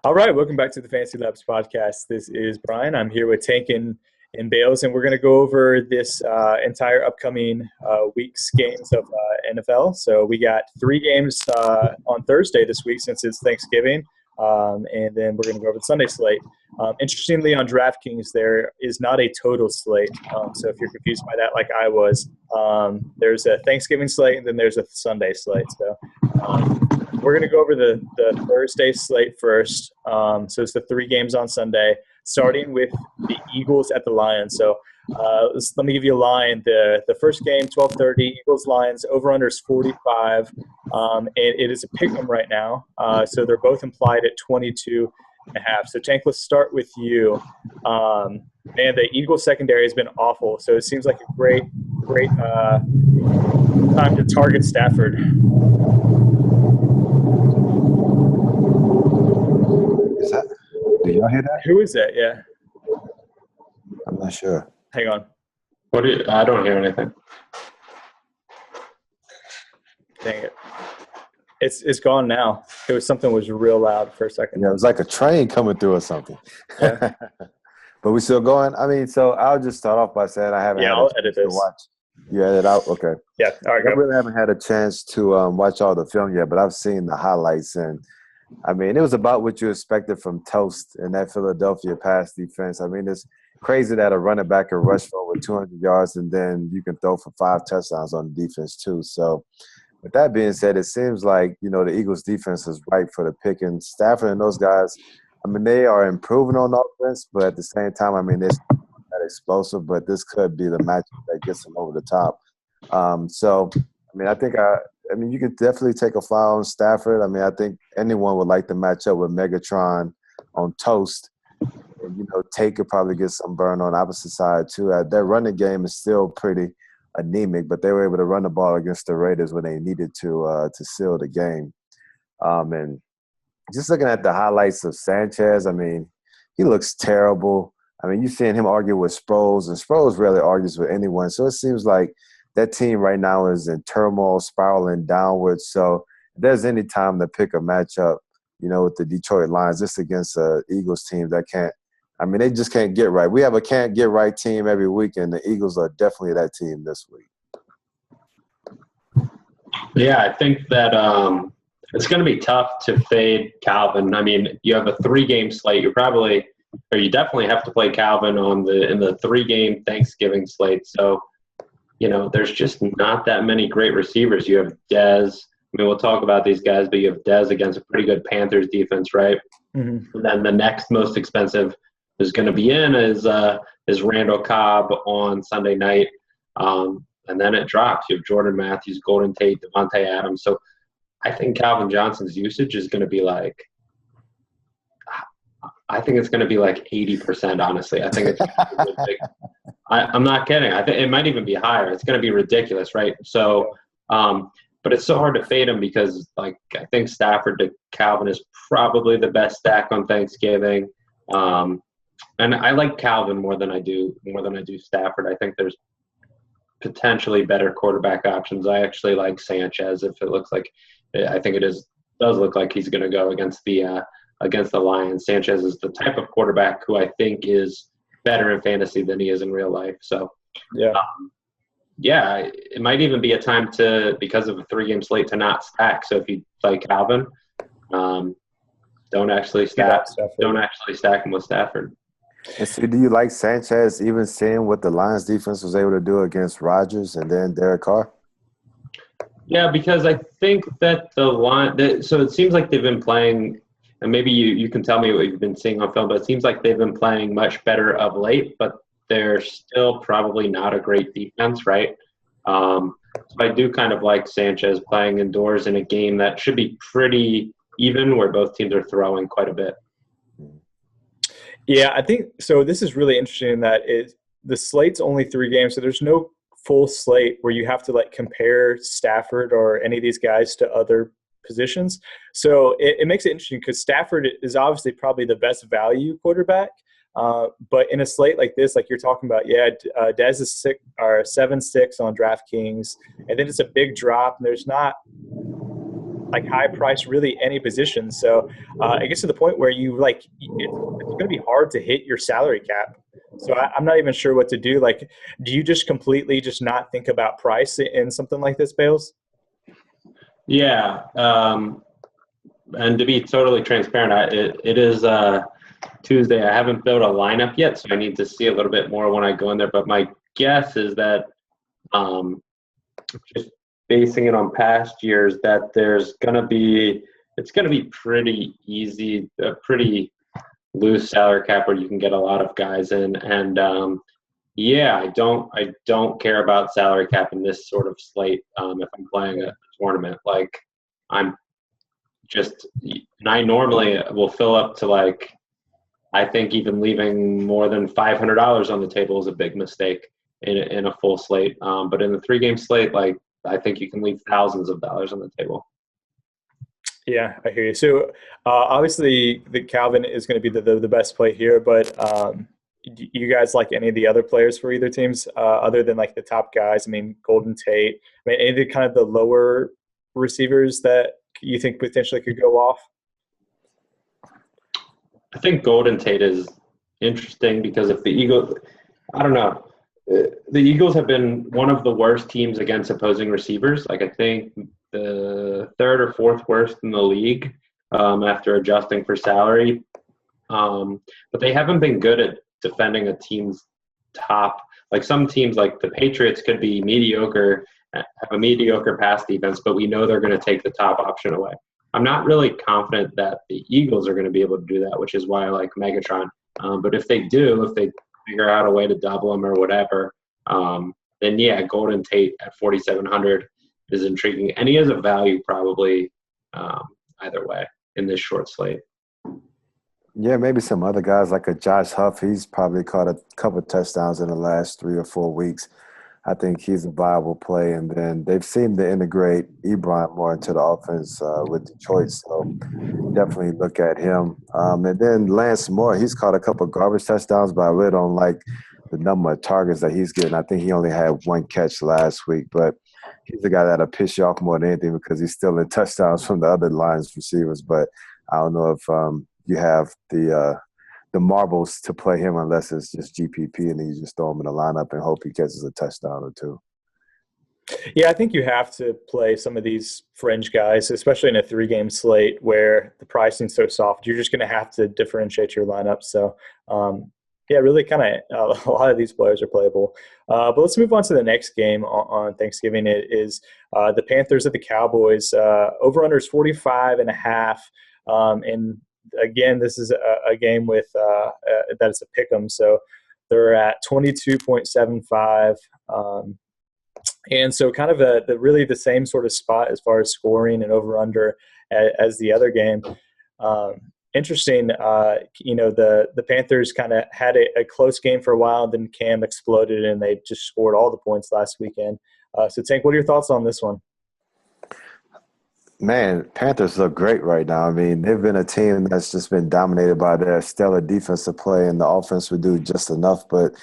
All right, welcome back to the Fantasy Labs podcast. This is Bryan. I'm here with Tank and Bales, and we're going to go over this entire upcoming week's games of NFL. So we got 3 games on Thursday this week since it's Thanksgiving, and then we're going to go over the Sunday slate. Interestingly, on DraftKings, there is not a total slate. So if you're confused by that like I was, there's a Thanksgiving slate and then there's a Sunday slate. So we're going to go over the Thursday slate first. So it's the 3 games on Sunday, starting with the Eagles at the Lions. So let me give you a line. The first game, 12:30, Eagles-Lions, over-under is 45. And it is a pick-em right now. So they're both implied at 22.5. So, Tank, let's start with you. Man, the Eagles secondary has been awful. So it seems like a great time to target Stafford. Did y'all hear that? Who is that? Yeah. I'm not sure. Hang on. I don't hear anything. Dang it. It's gone now. It was something was real loud for a second. Yeah, it was like a train coming through or something. Yeah. But we still going? I mean, so I'll just start off by saying I haven't had I'll a edit chance to this. watch. You edit out? Okay. Yeah. All right, I go. really haven't had a chance to watch all the film yet, but I've seen the highlights. And, I mean, it was about what you expected from Toast and that Philadelphia pass defense. I mean, it's crazy that a running back can rush for over 200 yards and then you can throw for 5 touchdowns on the defense too. So, with that being said, it seems like, the Eagles' defense is ripe for the pick. And Stafford and those guys, I mean, they are improving on offense, but at the same time, I mean, they're not explosive, but this could be the matchup that gets them over the top. So, I mean, I mean, you could definitely take a fly on Stafford. I mean, I think anyone would like to match up with Megatron on Toast. And, Tate could probably get some burn on the opposite side, too. Their running game is still pretty anemic, but they were able to run the ball against the Raiders when they needed to seal the game. And just looking at the highlights of Sanchez, I mean, he looks terrible. I mean, you're seeing him argue with Sproles, and Sproles rarely argues with anyone. So it seems like that team right now is in turmoil, spiraling downwards. So if there's any time to pick a matchup, with the Detroit Lions, just against an Eagles team that can't, I mean, they just can't get right. We have a can't get right team every week, and the Eagles are definitely that team this week. Yeah, I think that it's going to be tough to fade Calvin. I mean, you have a 3-game slate. You definitely have to play Calvin in the 3-game Thanksgiving slate. So, there's just not that many great receivers. You have Dez. I mean, we'll talk about these guys, but you have Dez against a pretty good Panthers defense, right? Mm-hmm. And then the next most expensive is going to be is Randall Cobb on Sunday night. And then it drops. You have Jordan Matthews, Golden Tate, Devontae Adams. So I think Calvin Johnson's usage is going to be I think it's going to be like 80%, honestly. I think it's I'm not kidding. I think it might even be higher. It's going to be ridiculous, right? So, but it's so hard to fade him because, I think Stafford to Calvin is probably the best stack on Thanksgiving. And I like Calvin more than I do Stafford. I think there's potentially better quarterback options. I actually like Sanchez if it looks like I think does look like he's going to go against the Lions. Sanchez is the type of quarterback who I think is better in fantasy than he is in real life. So yeah, it might even be a time because of a 3-game slate to not stack. So if you play Calvin, don't actually stack him with Stafford. And so do you like Sanchez even seeing what the Lions defense was able to do against Rodgers and then Derek Carr? Yeah, because I think that so it seems like they've been playing, and maybe you can tell me what you've been seeing on film, but it seems like they've been playing much better of late, but they're still probably not a great defense, right? So I do kind of like Sanchez playing indoors in a game that should be pretty even, where both teams are throwing quite a bit. Yeah, I think so. This is really interesting in that the slate's only 3 games, so there's no full slate where you have to compare Stafford or any of these guys to other positions. So it makes it interesting because Stafford is obviously probably the best value quarterback. But in a slate like this, like you're talking about, Dez is 7-6 on DraftKings, and then it's a big drop, and there's not like high price really any position. So it gets to the point where you like it's going to be hard to hit your salary cap. So I'm not even sure what to do. Like, do you just completely just not think about price in something like this, Bales? Yeah, and to be totally transparent, it is Tuesday. I haven't built a lineup yet, so I need to see a little bit more when I go in there. But my guess is that just basing it on past years, that it's going to be pretty easy, a pretty loose salary cap where you can get a lot of guys in. And yeah, I don't care about salary cap in this sort of slate. If I'm playing a tournament, like I'm just, and I normally will fill up to like, I think even leaving more than $500 on the table is a big mistake in a full slate. But in the 3-game slate, like I think you can leave thousands of dollars on the table. Yeah, I hear you. So obviously, the Calvin is going to be the best play here, but do you guys like any of the other players for either teams other than like the top guys? I mean, Golden Tate. I mean, any of the kind of the lower receivers that you think potentially could go off? I think Golden Tate is interesting because if the Eagles, I don't know, the Eagles have been one of the worst teams against opposing receivers. Like I think the third or fourth worst in the league after adjusting for salary. But they haven't been good at defending a team's top. Like some teams, like the Patriots, could be mediocre, have a mediocre pass defense, but we know they're going to take the top option away. I'm not really confident that the Eagles are going to be able to do that, which is why I like Megatron. But if they do, if they figure out a way to double him or whatever, then yeah, Golden Tate at 4,700 is intriguing. And he has a value probably either way in this short slate. Yeah, maybe some other guys like a Josh Huff. He's probably caught a couple of touchdowns in the last 3 or 4 weeks. I think he's a viable play. And then they've seemed to integrate Ebron more into the offense with Detroit. So definitely look at him. And then Lance Moore, he's caught a couple of garbage touchdowns, but I really don't like the number of targets that he's getting. I think he only had 1 catch last week, but he's the guy that'll piss you off more than anything because he's stealing touchdowns from the other Lions receivers. But I don't know if you have the marbles to play him unless it's just GPP and then you just throw him in the lineup and hope he catches a touchdown or 2. Yeah, I think you have to play some of these fringe guys, especially in a 3-game slate where the pricing's so soft. You're just going to have to differentiate your lineup. So, yeah, really kind of a lot of these players are playable. But let's move on to the next game on Thanksgiving. It is the Panthers at the Cowboys. Over-under is 45.5. And again, this is a game with that is a pick 'em. So they're at 22.75. And so kind of really the same sort of spot as far as scoring and over-under as the other game. Interesting, the Panthers kind of had a close game for a while, then Cam exploded and they just scored all the points last weekend. So Tank, what are your thoughts on this one? Man, Panthers look great right now. I mean, they've been a team that's just been dominated by their stellar defensive play, and the offense would do just enough. But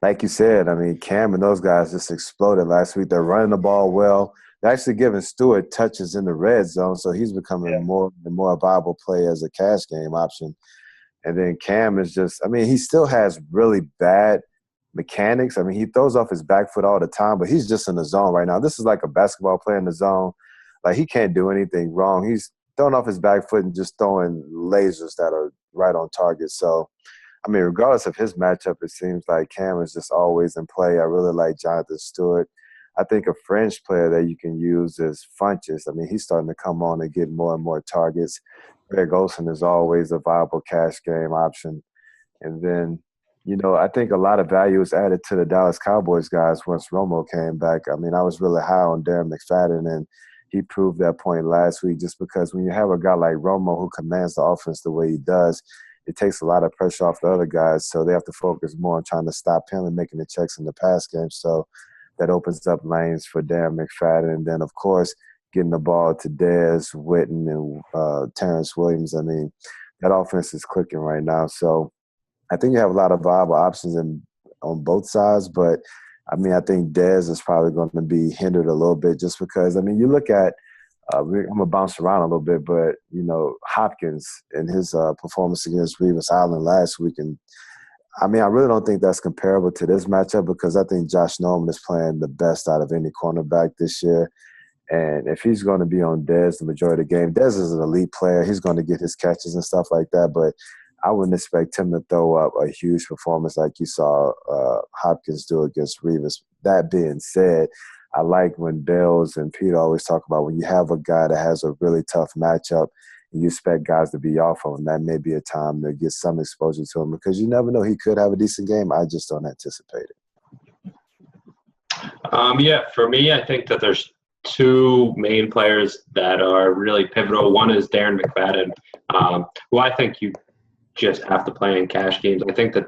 like you said, I mean, Cam and those guys just exploded last week. They're running the ball well. They're actually giving Stewart touches in the red zone, so he's becoming more and more a viable play as a cash game option. And then Cam is just – I mean, he still has really bad mechanics. I mean, he throws off his back foot all the time, but he's just in the zone right now. This is like a basketball player in the zone. Like, he can't do anything wrong. He's throwing off his back foot and just throwing lasers that are right on target. So, I mean, regardless of his matchup, it seems like Cam is just always in play. I really like Jonathan Stewart. I think a fringe player that you can use is Funches. I mean, he's starting to come on and get more and more targets. Greg Olsen is always a viable cash game option. And then, I think a lot of value is added to the Dallas Cowboys guys once Romo came back. I mean, I was really high on Darren McFadden, and he proved that point last week just because when you have a guy like Romo who commands the offense the way he does, it takes a lot of pressure off the other guys, so they have to focus more on trying to stop him and making the checks in the pass game. So that opens up lanes for Darren McFadden. And then, of course, getting the ball to Dez, Witten, and Terrence Williams. I mean, that offense is clicking right now. So I think you have a lot of viable options on both sides, but I mean, I think Dez is probably going to be hindered a little bit just because, I mean, you look at I'm going to bounce around a little bit, but, Hopkins and his performance against Revis Island last week. And, I really don't think that's comparable to this matchup because I think Josh Norman is playing the best out of any cornerback this year. And if he's going to be on Dez the majority of the game, Dez is an elite player. He's going to get his catches and stuff like that, but I wouldn't expect him to throw up a huge performance like you saw Hopkins do against Revis. That being said, I like when Bales and Peter always talk about when you have a guy that has a really tough matchup and you expect guys to be off of him, that may be a time to get some exposure to him because you never know, he could have a decent game. I just don't anticipate it. For me, I think that there's two main players that are really pivotal. One is Darren McFadden, who I think you just have to play in cash games. I think that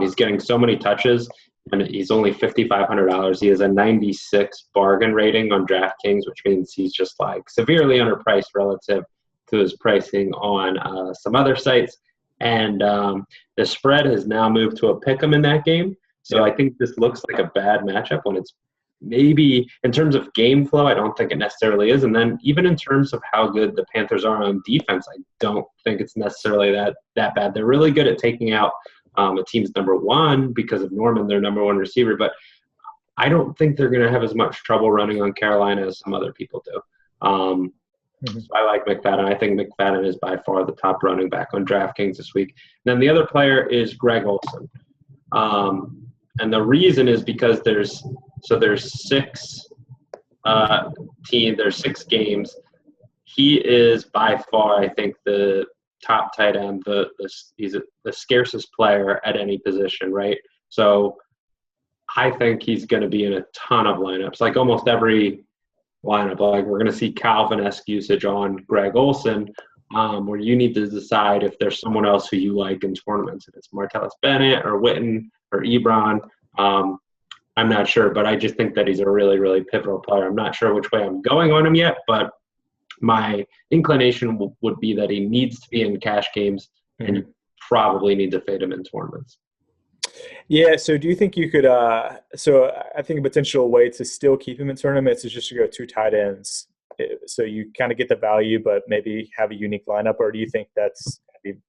he's getting so many touches, and he's only $5,500. He has a 96 bargain rating on DraftKings, which means he's just like severely underpriced relative to his pricing on some other sites. And the spread has now moved to a pick'em in that game. So I think this looks like a bad matchup when it's maybe in terms of game flow, I don't think it necessarily is. And then even in terms of how good the Panthers are on defense, I don't think it's necessarily that bad. They're really good at taking out a team's number one because of Norman, their number one receiver. But I don't think they're going to have as much trouble running on Carolina as some other people do. So I like McFadden. I think McFadden is by far the top running back on DraftKings this week. And then the other player is Greg Olsen. And the reason is because there's six there's 6 games. He is by far, I think, the top tight end. He's the scarcest player at any position, right? So I think he's going to be in a ton of lineups, like almost every lineup. Like we're going to see Calvin-esque usage on Greg Olsen, where you need to decide if there's someone else who you like in tournaments. If it's Martellus Bennett or Witten or Ebron. I'm not sure, but I just think that he's a really, really pivotal player. I'm not sure which way I'm going on him yet, but my inclination would be that he needs to be in cash games, and you probably need to fade him in tournaments. Yeah, so do you think you could so I think a potential way to still keep him in tournaments is just to go 2 tight ends. So you kind of get the value, but maybe have a unique lineup, or do you think that's going to be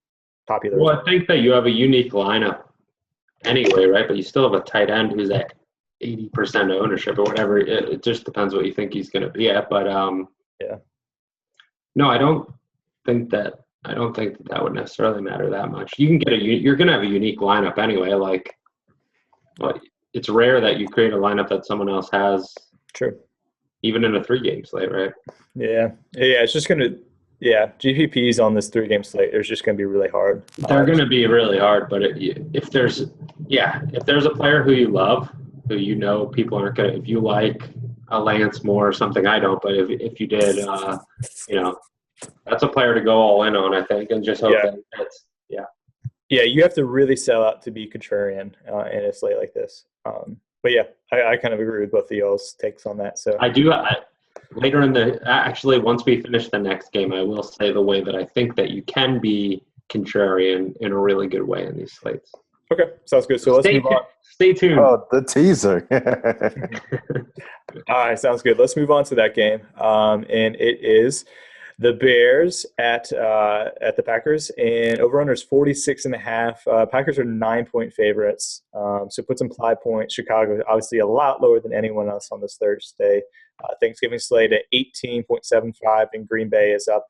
popular? Well, I think that you have a unique lineup anyway, right? But you still have a tight end who's at 80% ownership or whatever. It just depends what you think he's going to be at. But no, I don't think that would necessarily matter that much. You can get you're going to have a unique lineup anyway. Like, but it's rare that you create a lineup that someone else has. True. Even in a 3-game slate, right? Yeah. It's just going to. Yeah, GPPs on this 3-game slate is just going to be really hard. They're going to be really hard, but if there's a player who you love, who you know people aren't going to – if you like a Lance Moore or something, I don't, but if you did, that's a player to go all in on, I think, and just hope that it's – Yeah, you have to really sell out to be contrarian in a slate like this. But, yeah, I kind of agree with both of y'all's takes on that. So I do later in actually, once we finish the next game, I will say the way that I think that you can be contrarian in a really good way in these slates. Okay, sounds good. So let's move on. Stay tuned. Oh, the teaser. All right, sounds good. Let's move on to that game. And it is the Bears at the Packers, and over-under is 46.5. Packers are 9-point favorites. So put some 5 points. Chicago, obviously a lot lower than anyone else on this Thursday. Thanksgiving slate at 18.75, and Green Bay is up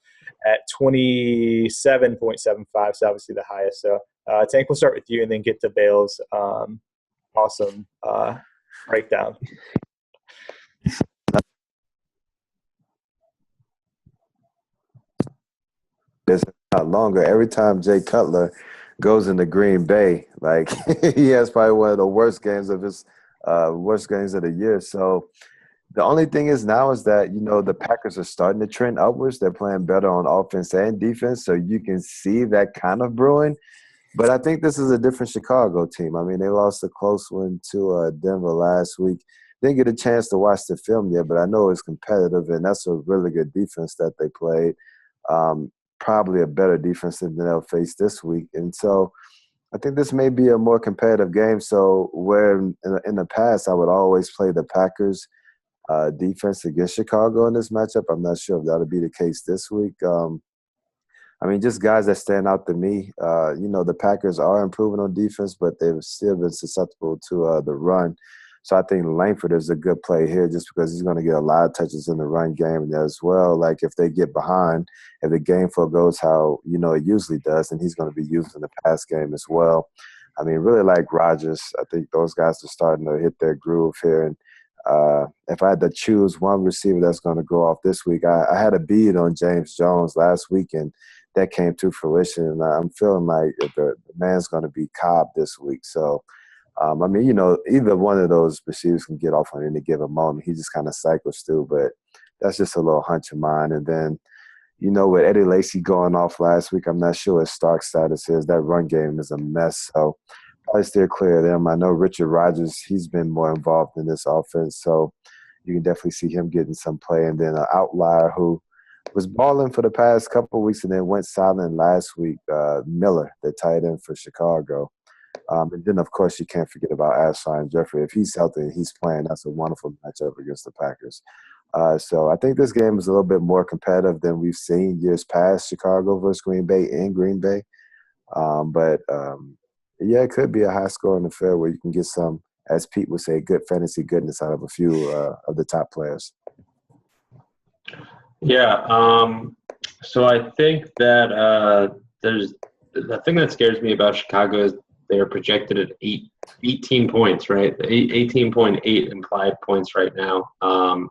at 27.75, so obviously the highest. So, Tank, we'll start with you and then get to Bales' awesome breakdown. It's not longer. Every time Jay Cutler goes into Green Bay, like he has probably one of the worst games of the year. So the only thing is now is that, the Packers are starting to trend upwards. They're playing better on offense and defense, so you can see that kind of brewing. But I think this is a different Chicago team. I mean, they lost a close one to Denver last week. Didn't get a chance to watch the film yet, but I know it's competitive, and that's a really good defense that they played. Probably a better defense than they'll face this week. And so I think this may be a more competitive game. So where in the past I would always play the Packers, defense against Chicago in this matchup. I'm not sure if that'll be the case this week. Just guys that stand out to me. The Packers are improving on defense, but they've still been susceptible to the run. So I think Langford is a good play here just because he's going to get a lot of touches in the run game as well. Like if they get behind, if the game flow goes how, it usually does, then he's going to be used in the pass game as well. Really like Rodgers. I think those guys are starting to hit their groove here. And if I had to choose one receiver that's going to go off this week, I had a beat on James Jones last week, and that came to fruition. And I'm feeling like the man's going to be Cobb this week. So, either one of those receivers can get off on any given moment. He just kind of cycles through, but that's just a little hunch of mine. And then, with Eddie Lacy going off last week, I'm not sure what Stark's status is. That run game is a mess. So, probably steer clear of them. I know Richard Rodgers, he's been more involved in this offense. So, you can definitely see him getting some play. And then an outlier who was balling for the past couple of weeks and then went silent last week, Miller, the tight end for Chicago. And then, of course, you can't forget about Alshon Jeffrey. If he's healthy and he's playing, that's a wonderful matchup against the Packers. So I think this game is a little bit more competitive than we've seen years past, Chicago versus Green Bay in Green Bay. It could be a high-scoring affair where you can get some, as Pete would say, good fantasy goodness out of a few of the top players. Yeah. So I think that there's the thing that scares me about Chicago is they're projected at 18 points, right? 18.8 implied points right now.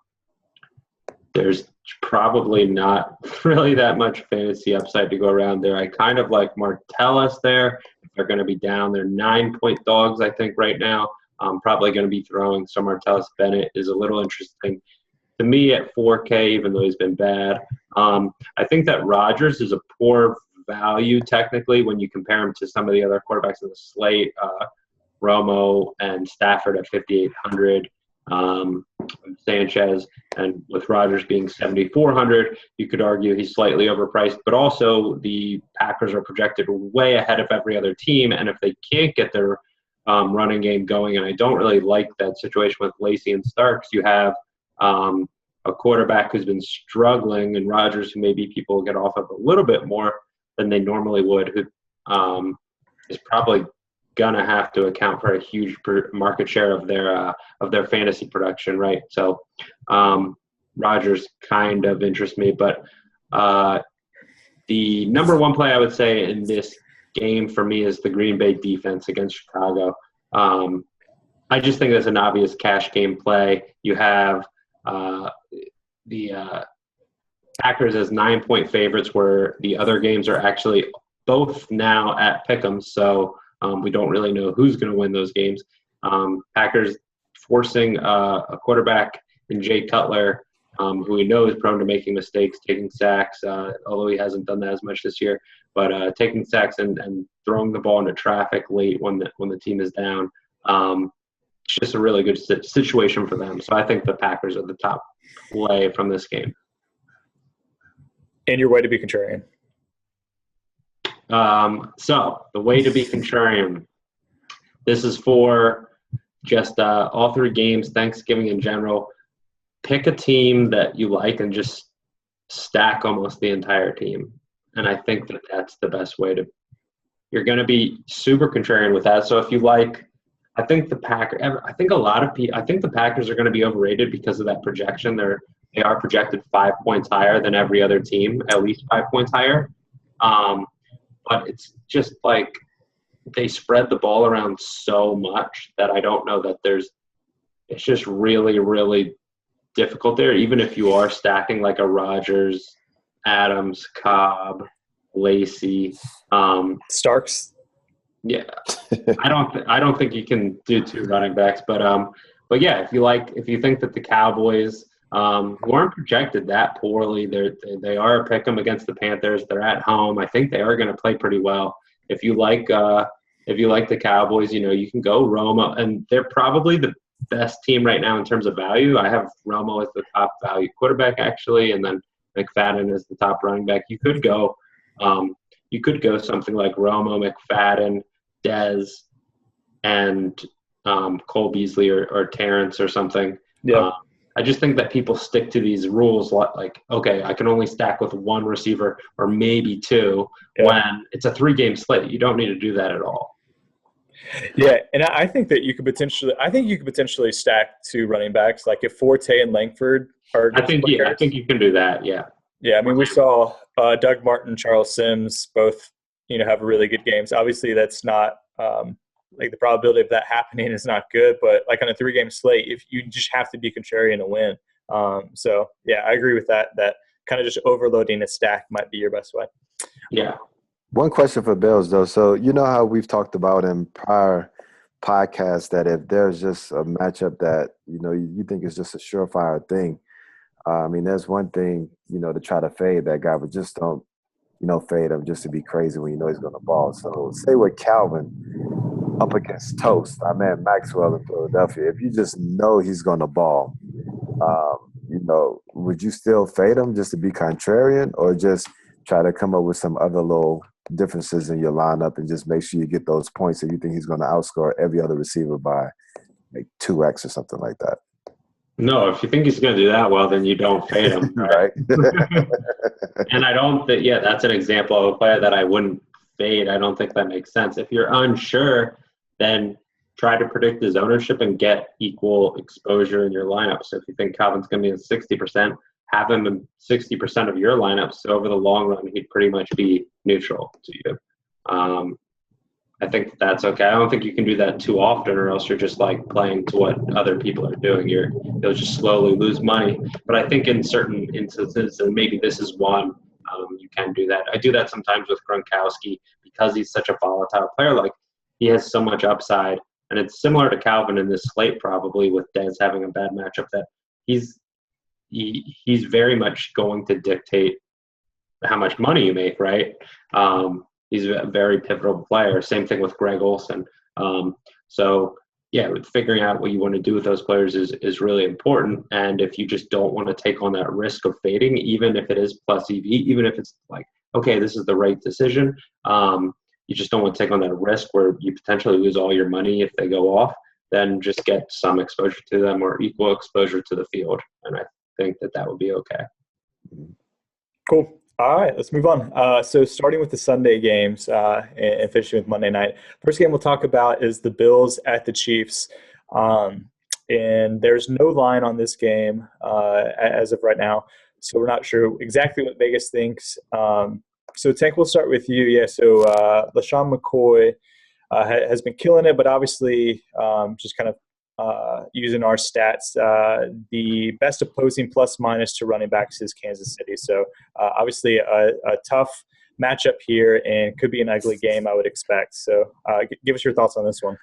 There's probably not really that much fantasy upside to go around there. I kind of like Martellus there. If they're going to be down, they're 9-point dogs, I think, right now. I'm probably going to be throwing. So Martellus Bennett is a little interesting to me at 4K, even though he's been bad. I think that Rodgers is a poor value technically when you compare him to some of the other quarterbacks in the slate, Romo and Stafford at 5,800, Sanchez, and with Rodgers being 7,400, you could argue he's slightly overpriced, but also the Packers are projected way ahead of every other team, and if they can't get their running game going, and I don't really like that situation with Lacy and Starks, you have a quarterback who's been struggling and Rodgers, who maybe people get off of a little bit more than they normally would, who is probably gonna have to account for a huge market share of their fantasy production, right? So Rodgers kind of interests me, but the number one play I would say in this game for me is the Green Bay defense against Chicago. I just think that's an obvious cash game play. You have the Packers as 9-point favorites, where the other games are actually both now at Pick'em, so we don't really know who's going to win those games. Packers forcing a quarterback in Jay Cutler, who we know is prone to making mistakes, taking sacks, although he hasn't done that as much this year, but taking sacks and throwing the ball into traffic late when the team is down. It's just a really good situation for them. So I think the Packers are the top play from this game. And your way to be contrarian. So the way to be contrarian. This is for just all three games, Thanksgiving in general. Pick a team that you like and just stack almost the entire team. And I think that that's the best way to – you're going to be super contrarian with that. So if you like – I think the Packers are going to be overrated because of that projection. They are projected 5 points higher than every other team, at least 5 points higher. But it's just like they spread the ball around so much that I don't know that it's just really, really difficult there. Even if you are stacking like a Rodgers, Adams, Cobb, Lacy, Starks. Yeah, I don't think you can do two running backs, but yeah, if you think that the Cowboys who aren't projected that poorly, they are a pick 'em against the Panthers. They're at home. I think they are going to play pretty well. If you like the Cowboys, you can go Romo, and they're probably the best team right now in terms of value. I have Romo as the top value quarterback actually, and then McFadden as the top running back. You could go something like Romo, McFadden, Dez, and Cole Beasley or Terrence or something. Yeah. I just think that people stick to these rules like, okay, I can only stack with one receiver or maybe two when it's a 3-game slate. You don't need to do that at all. Yeah, and I think that you could potentially stack 2 running backs, like if Forte and Langford are. I think you can do that. Yeah. Yeah, I mean, we saw Doug Martin, Charles Sims both, have really good games. Obviously, that's not like the probability of that happening is not good, but like on a 3-game slate, if you just have to be contrarian to win. So yeah, I agree with that. That kind of just overloading a stack might be your best way. Yeah. One question for Bales, though. So you know how we've talked about in prior podcasts that if there's just a matchup that, you think is just a surefire thing, I mean, there's one thing, to try to fade that guy, but just don't, fade him just to be crazy when you know he's going to ball. So say with Calvin up against Toast, our man Maxwell in Philadelphia, if you just know he's going to ball, would you still fade him just to be contrarian, or just try to come up with some other little differences in your lineup and just make sure you get those points if you think he's going to outscore every other receiver by like 2x or something like that? No, if you think he's going to do that well, then you don't fade him. Right. And I don't think, that's an example of a player that I wouldn't fade. I don't think that makes sense. If you're unsure, then try to predict his ownership and get equal exposure in your lineup. So if you think Calvin's going to be in 60%, have him in 60% of your lineup. So over the long run, he'd pretty much be neutral to you. I think that's okay. I don't think you can do that too often, or else you're just like playing to what other people are doing. You'll just slowly lose money. But I think in certain instances, and maybe this is one, you can do that. I do that sometimes with Gronkowski because he's such a volatile player. Like, he has so much upside, and it's similar to Calvin in this slate probably, with Dez having a bad matchup, that he's very much going to dictate how much money you make, right? He's a very pivotal player. Same thing with Greg Olsen. Figuring out what you want to do with those players is really important. And if you just don't want to take on that risk of fading, even if it is plus EV, even if it's like, okay, this is the right decision, you just don't want to take on that risk where you potentially lose all your money if they go off, then just get some exposure to them or equal exposure to the field. And I think that would be okay. Cool. All right, let's move on. So starting with the Sunday games and finishing with Monday night. First game we'll talk about is the Bills at the Chiefs. And there's no line on this game as of right now, so we're not sure exactly what Vegas thinks. So Tank, we'll start with you. Yeah, so LaShawn McCoy has been killing it, but obviously just kind of using our stats, the best opposing plus minus to running backs is Kansas City. So obviously a tough matchup here, and could be an ugly game, I would expect. So give us your thoughts on this one.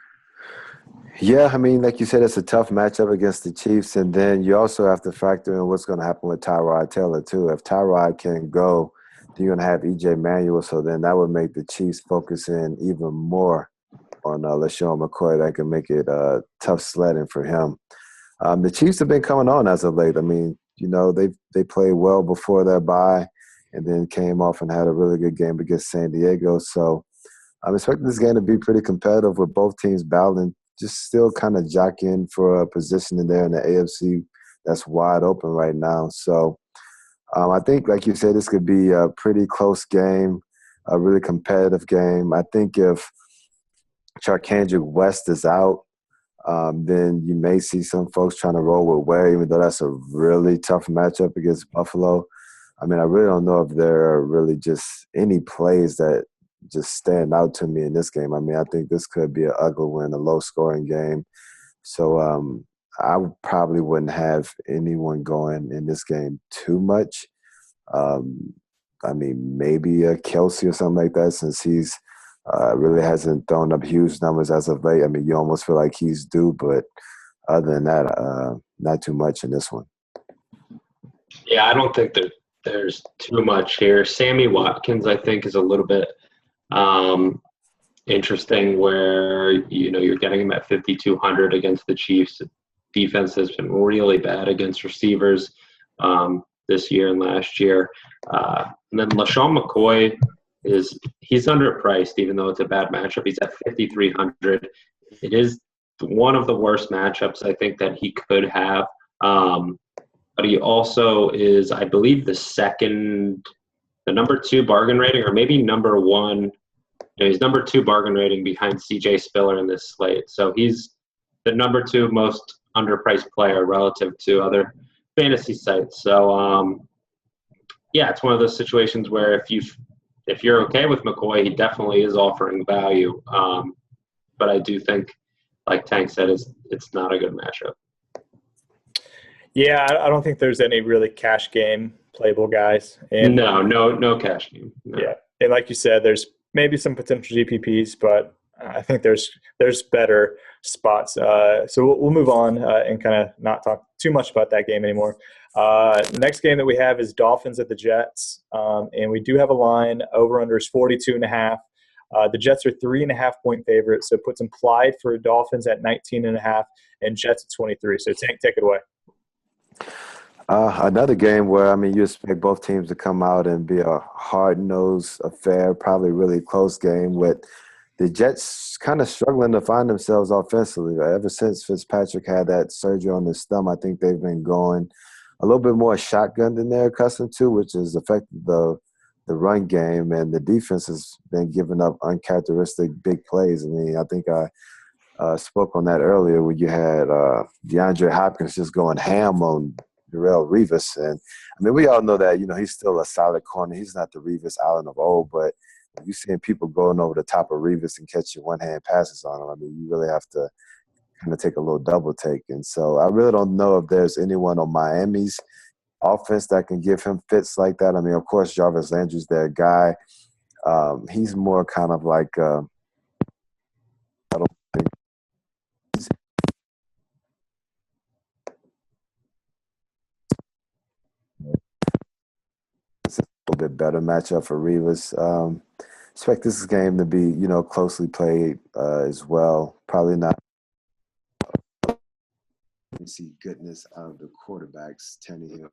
Yeah, I mean, like you said, it's a tough matchup against the Chiefs, and then you also have to factor in what's going to happen with Tyrod Taylor too. If Tyrod can go, then you're going to have EJ Manuel, so then that would make the Chiefs focus in even more on LaShawn McCoy. That can make it tough sledding for him. The Chiefs have been coming on as of late. I mean, they played well before their bye, and then came off and had a really good game against San Diego. So I'm expecting this game to be pretty competitive, with both teams battling, just still kind of jockeying for a position in there in the AFC that's wide open right now. So I think, like you said, this could be a pretty close game, a really competitive game. I think if Charkandrick West is out, then you may see some folks trying to roll with Ware, even though that's a really tough matchup against Buffalo. I mean, I really don't know if there are really just any plays that just stand out to me in this game. I mean, I think this could be an ugly one, a low-scoring game. So I probably wouldn't have anyone going in this game too much. I mean, maybe a Kelsey or something like that, since he's really hasn't thrown up huge numbers as of late. I mean, you almost feel like he's due, but other than that, not too much in this one. Yeah, I don't think that there's too much here. Sammy Watkins, I think, is a little bit interesting, where you're getting him at 5,200 against the Chiefs. Defense has been really bad against receivers this year and last year. And then LaShawn McCoy he's underpriced, even though it's a bad matchup. He's at 5,300. It is one of the worst matchups I think that he could have But he also is, I believe, the number 2 bargain rating, or maybe number 1. He's number 2 bargain rating behind C.J. Spiller in this slate. So he's the number 2 most underpriced player relative to other fantasy sites. So, it's one of those situations where if you're okay with McCoy, he definitely is offering value. But I do think, like Tank said, it's not a good matchup. Yeah, I don't think there's any really cash game playable guys. And no cash game. No. Yeah, and like you said, there's maybe some potential GPPs, but I think there's better spots. So we'll move on and kind of not talk too much about that game anymore. The next game that we have is Dolphins at the Jets, and we do have a line. Over/under is 42.5. The Jets are 3.5-point favorites, so it puts implied for Dolphins at 19.5 and Jets at 23. So Tank, take it away. Another game where, you expect both teams to come out and be a hard-nosed affair, probably a really close game with the Jets kind of struggling to find themselves offensively. Ever since Fitzpatrick had that surgery on his thumb, I think they've been going a little bit more shotgun than they're accustomed to, which has affected the run game, and the defense has been giving up uncharacteristic big plays. I think I spoke on that earlier when you had DeAndre Hopkins just going ham on Darrelle Revis. And, we all know that, he's still a solid corner. He's not the Revis Allen of old, but you're seeing people going over the top of Revis and catching one-hand passes on him. You really have to kind of take a little double take. And so I really don't know if there's anyone on Miami's offense that can give him fits like that. Of course, Jarvis Landry's their guy. He's more kind of like I don't think it's a little bit better matchup for Revis. Expect this game to be, closely played as well. Probably not. You see goodness out of the quarterbacks, Tannehill.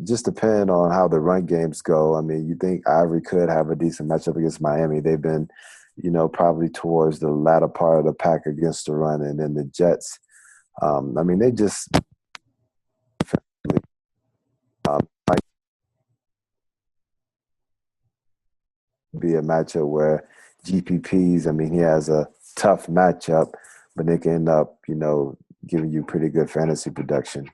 Just depend on how the run games go. You think Ivory could have a decent matchup against Miami. They've been, probably towards the latter part of the pack against the run. And then the Jets, they just might be a matchup where GPPs, he has a tough matchup, but they can end up, giving you pretty good fantasy production.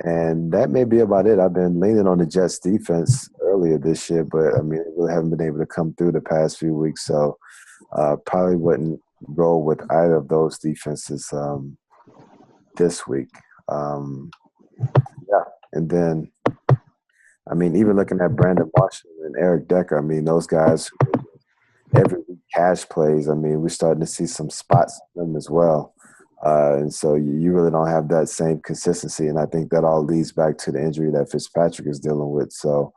And that may be about it. I've been leaning on the Jets defense earlier this year, but they really haven't been able to come through the past few weeks. So probably wouldn't roll with either of those defenses this week. And then, even looking at Brandon Marshall and Eric Decker, those guys every week cash plays. We're starting to see some spots in them as well. And so you really don't have that same consistency. And I think that all leads back to the injury that Fitzpatrick is dealing with. So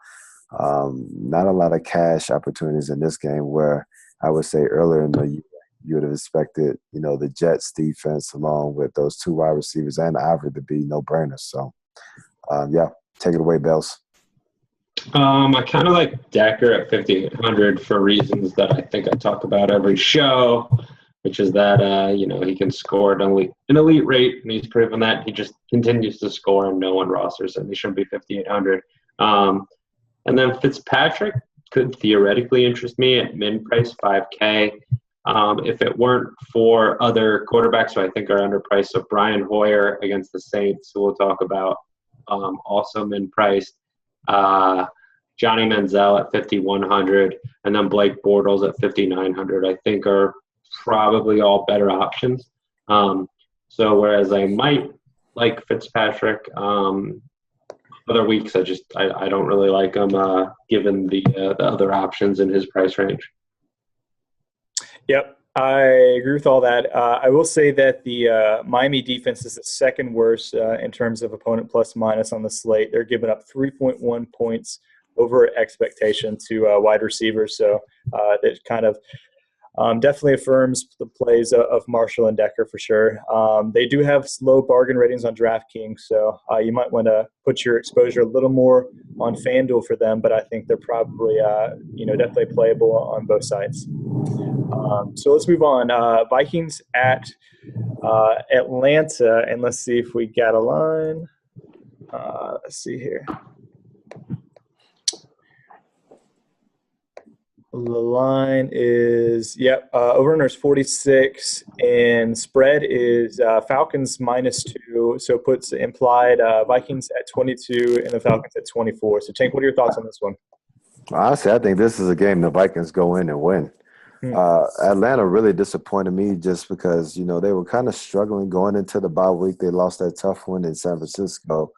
not a lot of cash opportunities in this game, where I would say earlier in the year you would have expected, the Jets defense along with those 2 wide receivers and Ivory to be no-brainers. So, take it away, Bales. I kind of like Decker at 5,800 for reasons that I think I talk about every show, which is that, he can score at an elite rate, and he's proven that. He just continues to score, and no one rosters him. He shouldn't be 5,800. And then Fitzpatrick could theoretically interest me at min price 5K. If it weren't for other quarterbacks who I think are underpriced, so Brian Hoyer against the Saints, who we'll talk about, also min priced. Johnny Manziel at 5,100, and then Blake Bortles at 5,900, I think are probably all better options. So whereas I might like Fitzpatrick, other weeks I don't really like him given the other options in his price range. Yep, I agree with all that. I will say that the Miami defense is the second worst in terms of opponent plus minus on the slate. They're giving up 3.1 points over expectation to wide receivers. So that kind of definitely affirms the plays of Marshall and Decker for sure. They do have low bargain ratings on DraftKings, so you might want to put your exposure a little more on FanDuel for them, but I think they're probably definitely playable on both sides. So let's move on. Vikings at Atlanta, and let's see if we got a line. Let's see here. The line is, over-under is 46, and spread is Falcons -2, so it puts implied Vikings at 22 and the Falcons at 24. So, Tank, what are your thoughts on this one? Honestly, I think this is a game the Vikings go in and win. Atlanta really disappointed me just because, they were kind of struggling going into the bye week. They lost that tough one in San Francisco.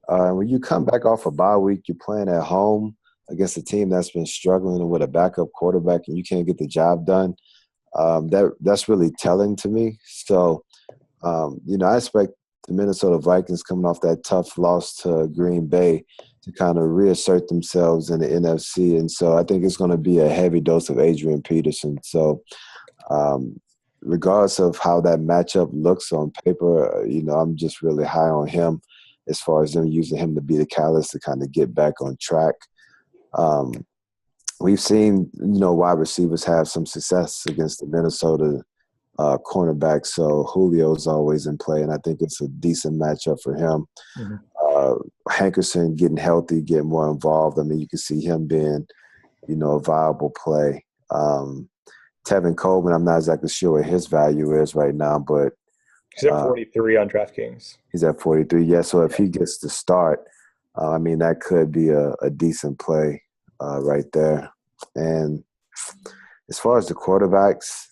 When you come back off a bye week, you're playing at home against a team that's been struggling with a backup quarterback and you can't get the job done. That's really telling to me. So, I expect the Minnesota Vikings coming off that tough loss to Green Bay to kind of reassert themselves in the NFC. And so I think it's going to be a heavy dose of Adrian Peterson. So regardless of how that matchup looks on paper, I'm just really high on him as far as them using him to be the catalyst to kind of get back on track. We've seen, wide receivers have some success against the Minnesota cornerback. So Julio's always in play, and I think it's a decent matchup for him. Mm-hmm. Hankerson getting healthy, getting more involved. I mean, you can see him being, a viable play. Tevin Coleman, I'm not exactly sure what his value is right now, but he's at 43 on DraftKings. He's at 43, yeah. So if he gets to start, that could be a decent play right there. And as far as the quarterbacks,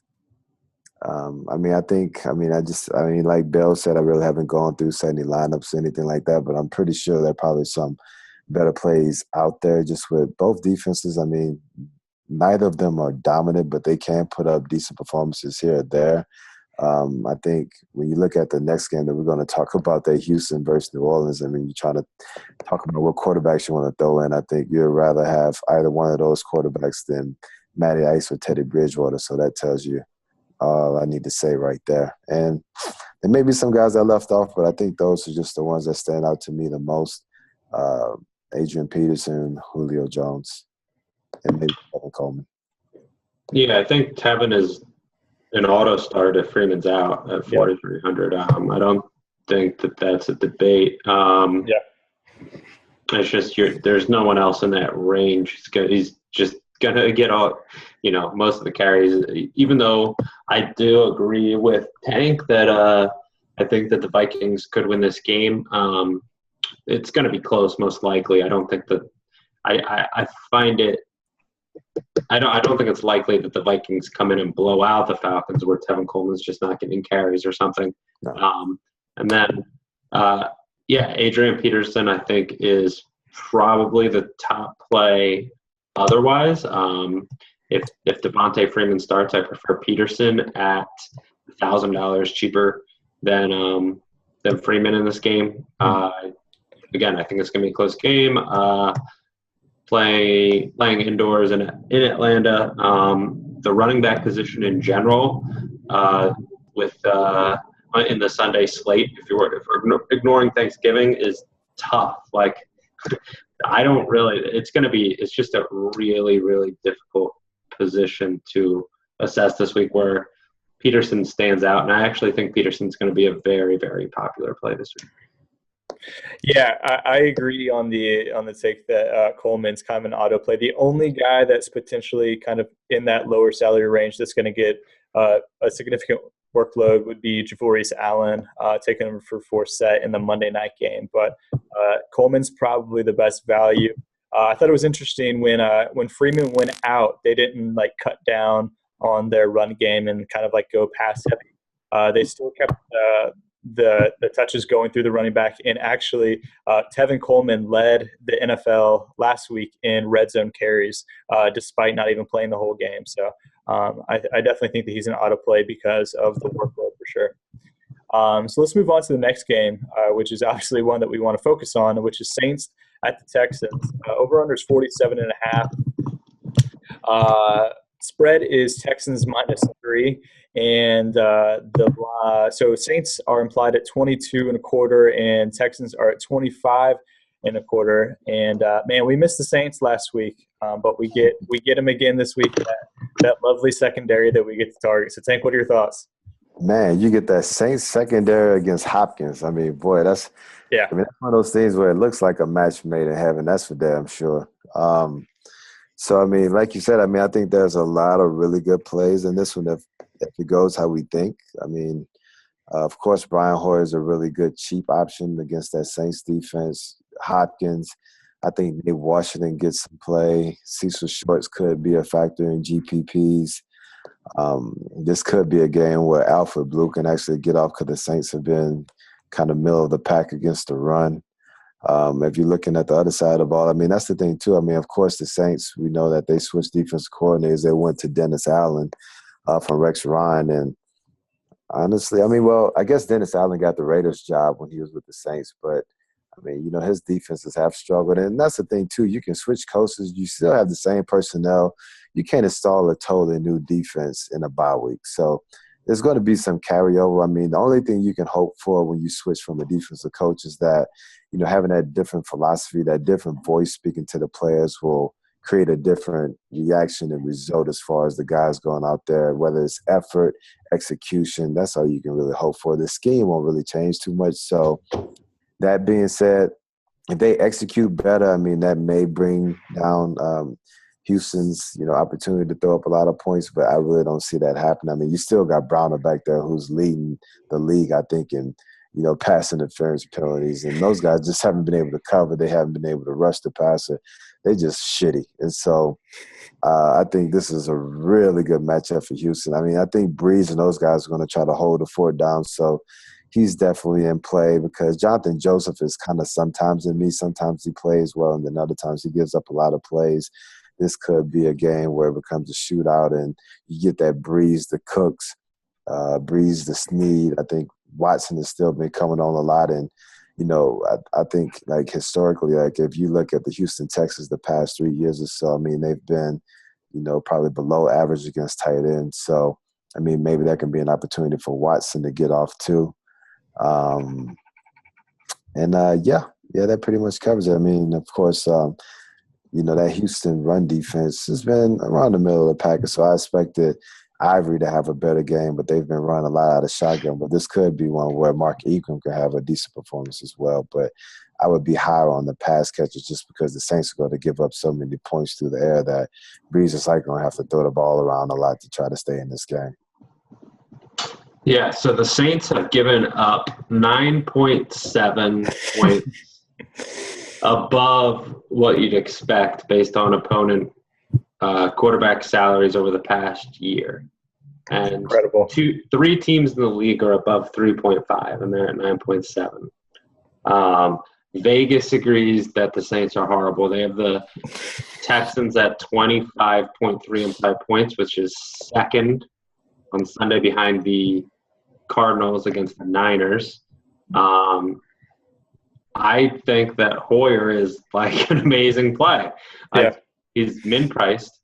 like Bales said, I really haven't gone through any lineups or anything like that, but I'm pretty sure there are probably some better plays out there just with both defenses. I mean, neither of them are dominant, but they can put up decent performances here or there. I think when you look at the next game that we're going to talk about, that Houston versus New Orleans, you're trying to talk about what quarterbacks you want to throw in. I think you'd rather have either one of those quarterbacks than Matty Ice or Teddy Bridgewater. So that tells you all I need to say right there. And there may be some guys I left off, but I think those are just the ones that stand out to me the most. Adrian Peterson, Julio Jones, and maybe Tevin Coleman. Yeah, I think Tevin is an auto start if Freeman's out at 4,300. I don't think that's a debate. It's just there's no one else in that range. He's just gonna get all, most of the carries. Even though I do agree with Tank that I think that the Vikings could win this game. It's going to be close, most likely. I don't think that. I find it. I don't think it's likely that the Vikings come in and blow out the Falcons, where Tevin Coleman's just not getting carries or something. No. And then, Adrian Peterson, I think, is probably the top play. Otherwise, if Devontae Freeman starts, I prefer Peterson at $1,000 cheaper than Freeman in this game. Again, I think it's going to be a close game. Playing indoors in Atlanta, the running back position in general, with in the Sunday slate, if we're ignoring Thanksgiving, is tough. Like, it's just a really, really difficult position to assess this week where Peterson stands out. And I actually think Peterson's going to be a very, very popular play this week. Yeah, I agree on the take that Coleman's kind of an auto play. The only guy that's potentially kind of in that lower salary range that's going to get a significant workload would be Javorius Allen, taking him for Forsett in the Monday night game. But Coleman's probably the best value. I thought it was interesting when Freeman went out, they didn't cut down on their run game and kind of go pass heavy. They still kept the touches going through the running back. And actually, Tevin Coleman led the NFL last week in red zone carries, despite not even playing the whole game. So I definitely think that he's an auto play because of the workload for sure. So let's move on to the next game, which is obviously one that we want to focus on, which is Saints at the Texans. Over-under is 47.5. Spread is Texans -3, and so Saints are implied at 22.25, and Texans are at 25.25. And man, we missed the Saints last week, but we get them again this week. That lovely secondary that we get to target. So, Tank, what are your thoughts? Man, you get that Saints secondary against Hopkins. I mean, boy, that's Yeah. that's one of those things where it looks like a match made in heaven. That's for damn sure. So I mean, like you said, I mean, I think there's a lot of really good plays in this one if it goes how we think. I mean, of course, Brian Hoyer is a really good cheap option against that Saints defense. Hopkins, I think Nate Washington gets some play. Cecil Shorts could be a factor in GPPs. This could be a game where Alfred Blue can actually get off because the Saints have been kind of middle of the pack against the run. If you're looking at the other side of the ball, I mean, that's the thing, too. I mean, of course, the Saints, we know that they switched defense coordinators. They went to Dennis Allen from Rex Ryan. And honestly, I mean, well, I guess Dennis Allen got the Raiders job when he was with the Saints. But, I mean, you know, his defenses have struggled. And that's the thing, too. You can switch coaches. You still have the same personnel. You can't install a totally new defense in a bye week. So there's going to be some carryover. I mean, the only thing you can hope for when you switch from a defensive coach is that, you know, having that different philosophy, that different voice speaking to the players will create a different reaction and result as far as the guys going out there, whether it's effort, execution. That's all you can really hope for. The scheme won't really change too much. So that being said, if they execute better, I mean, that may bring down Houston's, you know, opportunity to throw up a lot of points, but I really don't see that happen. I mean, you still got Browner back there who's leading the league, I think, in, you know, pass interference penalties. And those guys just haven't been able to cover. They haven't been able to rush the passer. They just shitty. And so I think this is a really good matchup for Houston. I mean, I think Breeze and those guys are going to try to hold the fort down. So he's definitely in play because Jonathan Joseph is kind of sometimes in me. Sometimes he plays well, and then other times he gives up a lot of plays. This could be a game where it becomes a shootout and you get that Breeze the Cooks, Breeze the Snead. I think Watson has still been coming on a lot. And, you know, I think, like, historically, like, if you look at the Houston Texans the past 3 years or so, I mean, they've been, you know, probably below average against tight ends. So, I mean, maybe that can be an opportunity for Watson to get off too. Yeah, that pretty much covers it. I mean, of course, you know, that Houston run defense has been around the middle of the pack, so I expected Ivory to have a better game, but they've been running a lot out of shotgun. But this could be one where Mark Ingram could have a decent performance as well. But I would be higher on the pass catchers just because the Saints are going to give up so many points through the air that Breeze is like going to have to throw the ball around a lot to try to stay in this game. Yeah, so the Saints have given up 9.7 points above what you'd expect based on opponent quarterback salaries over the past year. And Incredible. 3 teams in the league are above 3.5, and they're at 9.7. Vegas agrees that the Saints are horrible. They have the Texans at 25.3 implied points, which is second on Sunday behind the Cardinals against the Niners. I think that Hoyer is like an amazing play. Yeah. He's min-priced.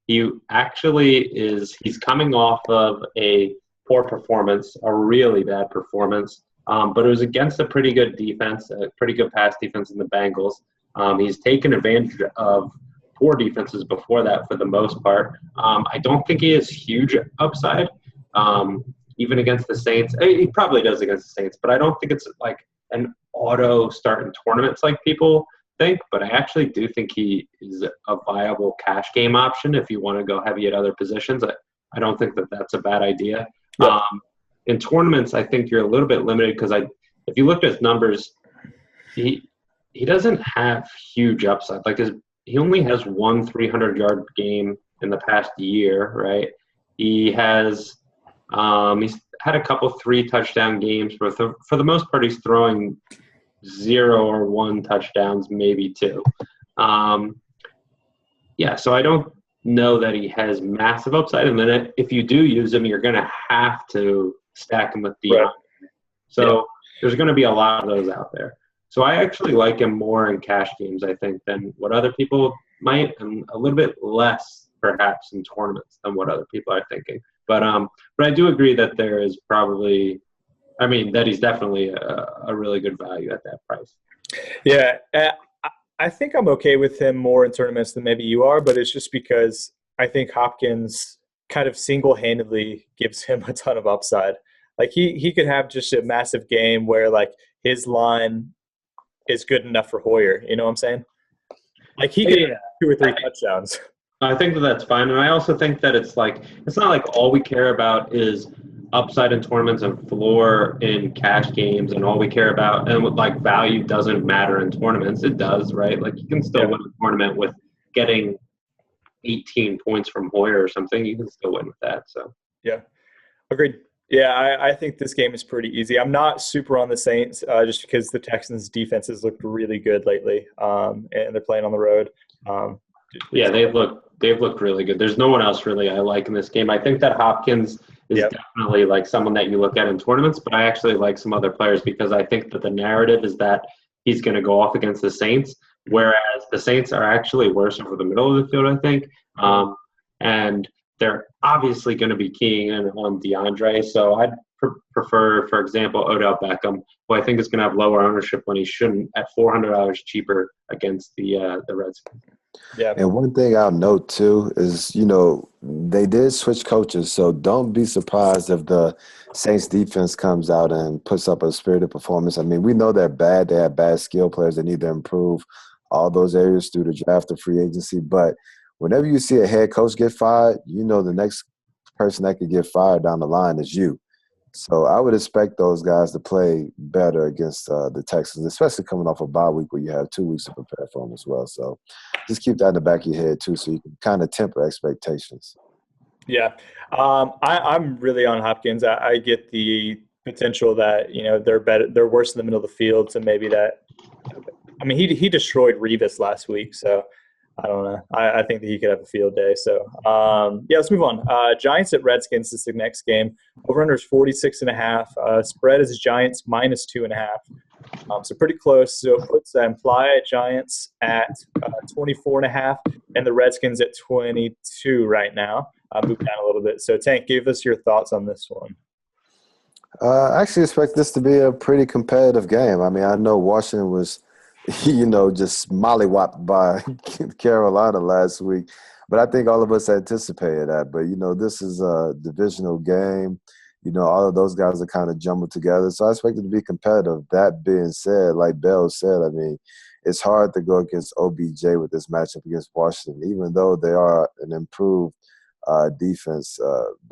He actually he's coming off of a poor performance, a really bad performance, but it was against a pretty good defense, a pretty good pass defense in the Bengals. He's taken advantage of poor defenses before that for the most part. I don't think he has huge upside, even against the Saints. He probably does against the Saints, but I don't think it's like an auto start in tournaments like people think. But I actually do think he is a viable cash game option if you want to go heavy at other positions. I don't think that that's a bad idea. Yeah. In tournaments, I think you're a little bit limited because if you looked at his numbers, he doesn't have huge upside. Like he only has one 300-yard game in the past year, right? He has he's had a couple 3-touchdown games, but for the most part, he's throwing 0 or 1 touchdowns, maybe 2. So I don't know that he has massive upside. And then if you do use him, you're going to have to stack him with Deion. Right. So there's going to be a lot of those out there. So I actually like him more in cash games, I think, than what other people might, and a little bit less perhaps in tournaments than what other people are thinking. But I do agree that there is probably – that he's definitely a really good value at that price. Yeah, I think I'm okay with him more in tournaments than maybe you are, but it's just because I think Hopkins kind of single-handedly gives him a ton of upside. Like he could have just a massive game where like his line is good enough for Hoyer. You know what I'm saying? Like he could have 2 or 3 touchdowns. I think that that's fine, and I also think that it's not like all we care about is upside in tournaments and floor in cash games, and all we care about and like value doesn't matter in tournaments. It does, right? Like you can still win a tournament with getting 18 points from Hoyer or something. You can still win with that. So yeah, agreed. Yeah, I think this game is pretty easy. I'm not super on the Saints just because the Texans' defense has looked really good lately, and they're playing on the road. Yeah, they've looked really good. There's no one else really I like in this game. I think that Hopkins is definitely like someone that you look at in tournaments, but I actually like some other players because I think that the narrative is that he's going to go off against the Saints, whereas the Saints are actually worse over the middle of the field, I think. And they're obviously going to be keying in on DeAndre. So I'd prefer, for example, Odell Beckham, who I think is going to have lower ownership when he shouldn't, at $400 cheaper against the Redskins. Yeah. And one thing I'll note too is, they did switch coaches, so don't be surprised if the Saints defense comes out and puts up a spirited performance. I mean, we know they're bad. They have bad skill players. They need to improve all those areas through the draft or free agency. But whenever you see a head coach get fired, the next person that could get fired down the line is you. So I would expect those guys to play better against the Texans, especially coming off a bye week where you have 2 weeks to prepare for them as well. So just keep that in the back of your head too, so you can kind of temper expectations. Yeah, I'm really on Hopkins. I get the potential that they're better, they're worse in the middle of the field, so maybe that. I mean, he destroyed Revis last week, so. I don't know. I think that he could have a field day. So, let's move on. Giants at Redskins is the next game. Over-under is 46.5. Spread is Giants minus 2.5. So pretty close. So it puts imply Giants at 24.5 and the Redskins at 22 right now. Move down a little bit. So, Tank, give us your thoughts on this one. I actually expect this to be a pretty competitive game. I mean, I know Washington was – just mollywopped by Carolina last week. But I think all of us anticipated that. But, this is a divisional game. All of those guys are kind of jumbled together. So I expect it to be competitive. That being said, like Bales said, I mean, it's hard to go against OBJ with this matchup against Washington, even though they are an improved defense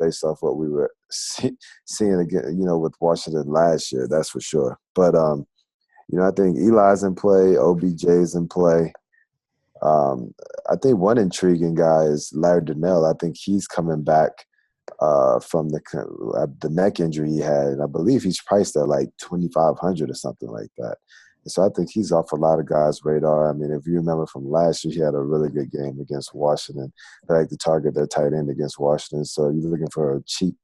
based off what we were seeing again, with Washington last year. That's for sure. But, I think Eli's in play, OBJ's in play. I think one intriguing guy is Larry Donnell. I think he's coming back from the neck injury he had. And I believe he's priced at like $2,500 or something like that. And so I think he's off a lot of guys' radar. I mean, if you remember from last year, he had a really good game against Washington. They like to target their tight end against Washington. So you're looking for a cheap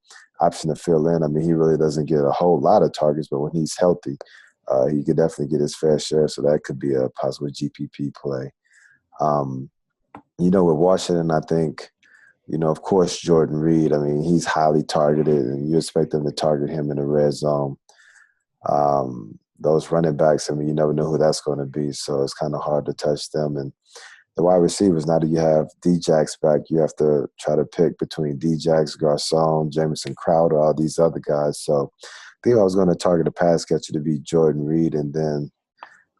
option to fill in. I mean, he really doesn't get a whole lot of targets, but when he's healthy, he could definitely get his fair share, so that could be a possible GPP play. With Washington, I think, of course, Jordan Reed, I mean, he's highly targeted, and you expect them to target him in the red zone. Those running backs, I mean, you never know who that's going to be, so it's kind of hard to touch them. And the wide receivers, now that you have D-Jax back, you have to try to pick between D-Jax, Garcon, Jamison Crowder, all these other guys. So I think I was going to target a pass catcher to be Jordan Reed. And then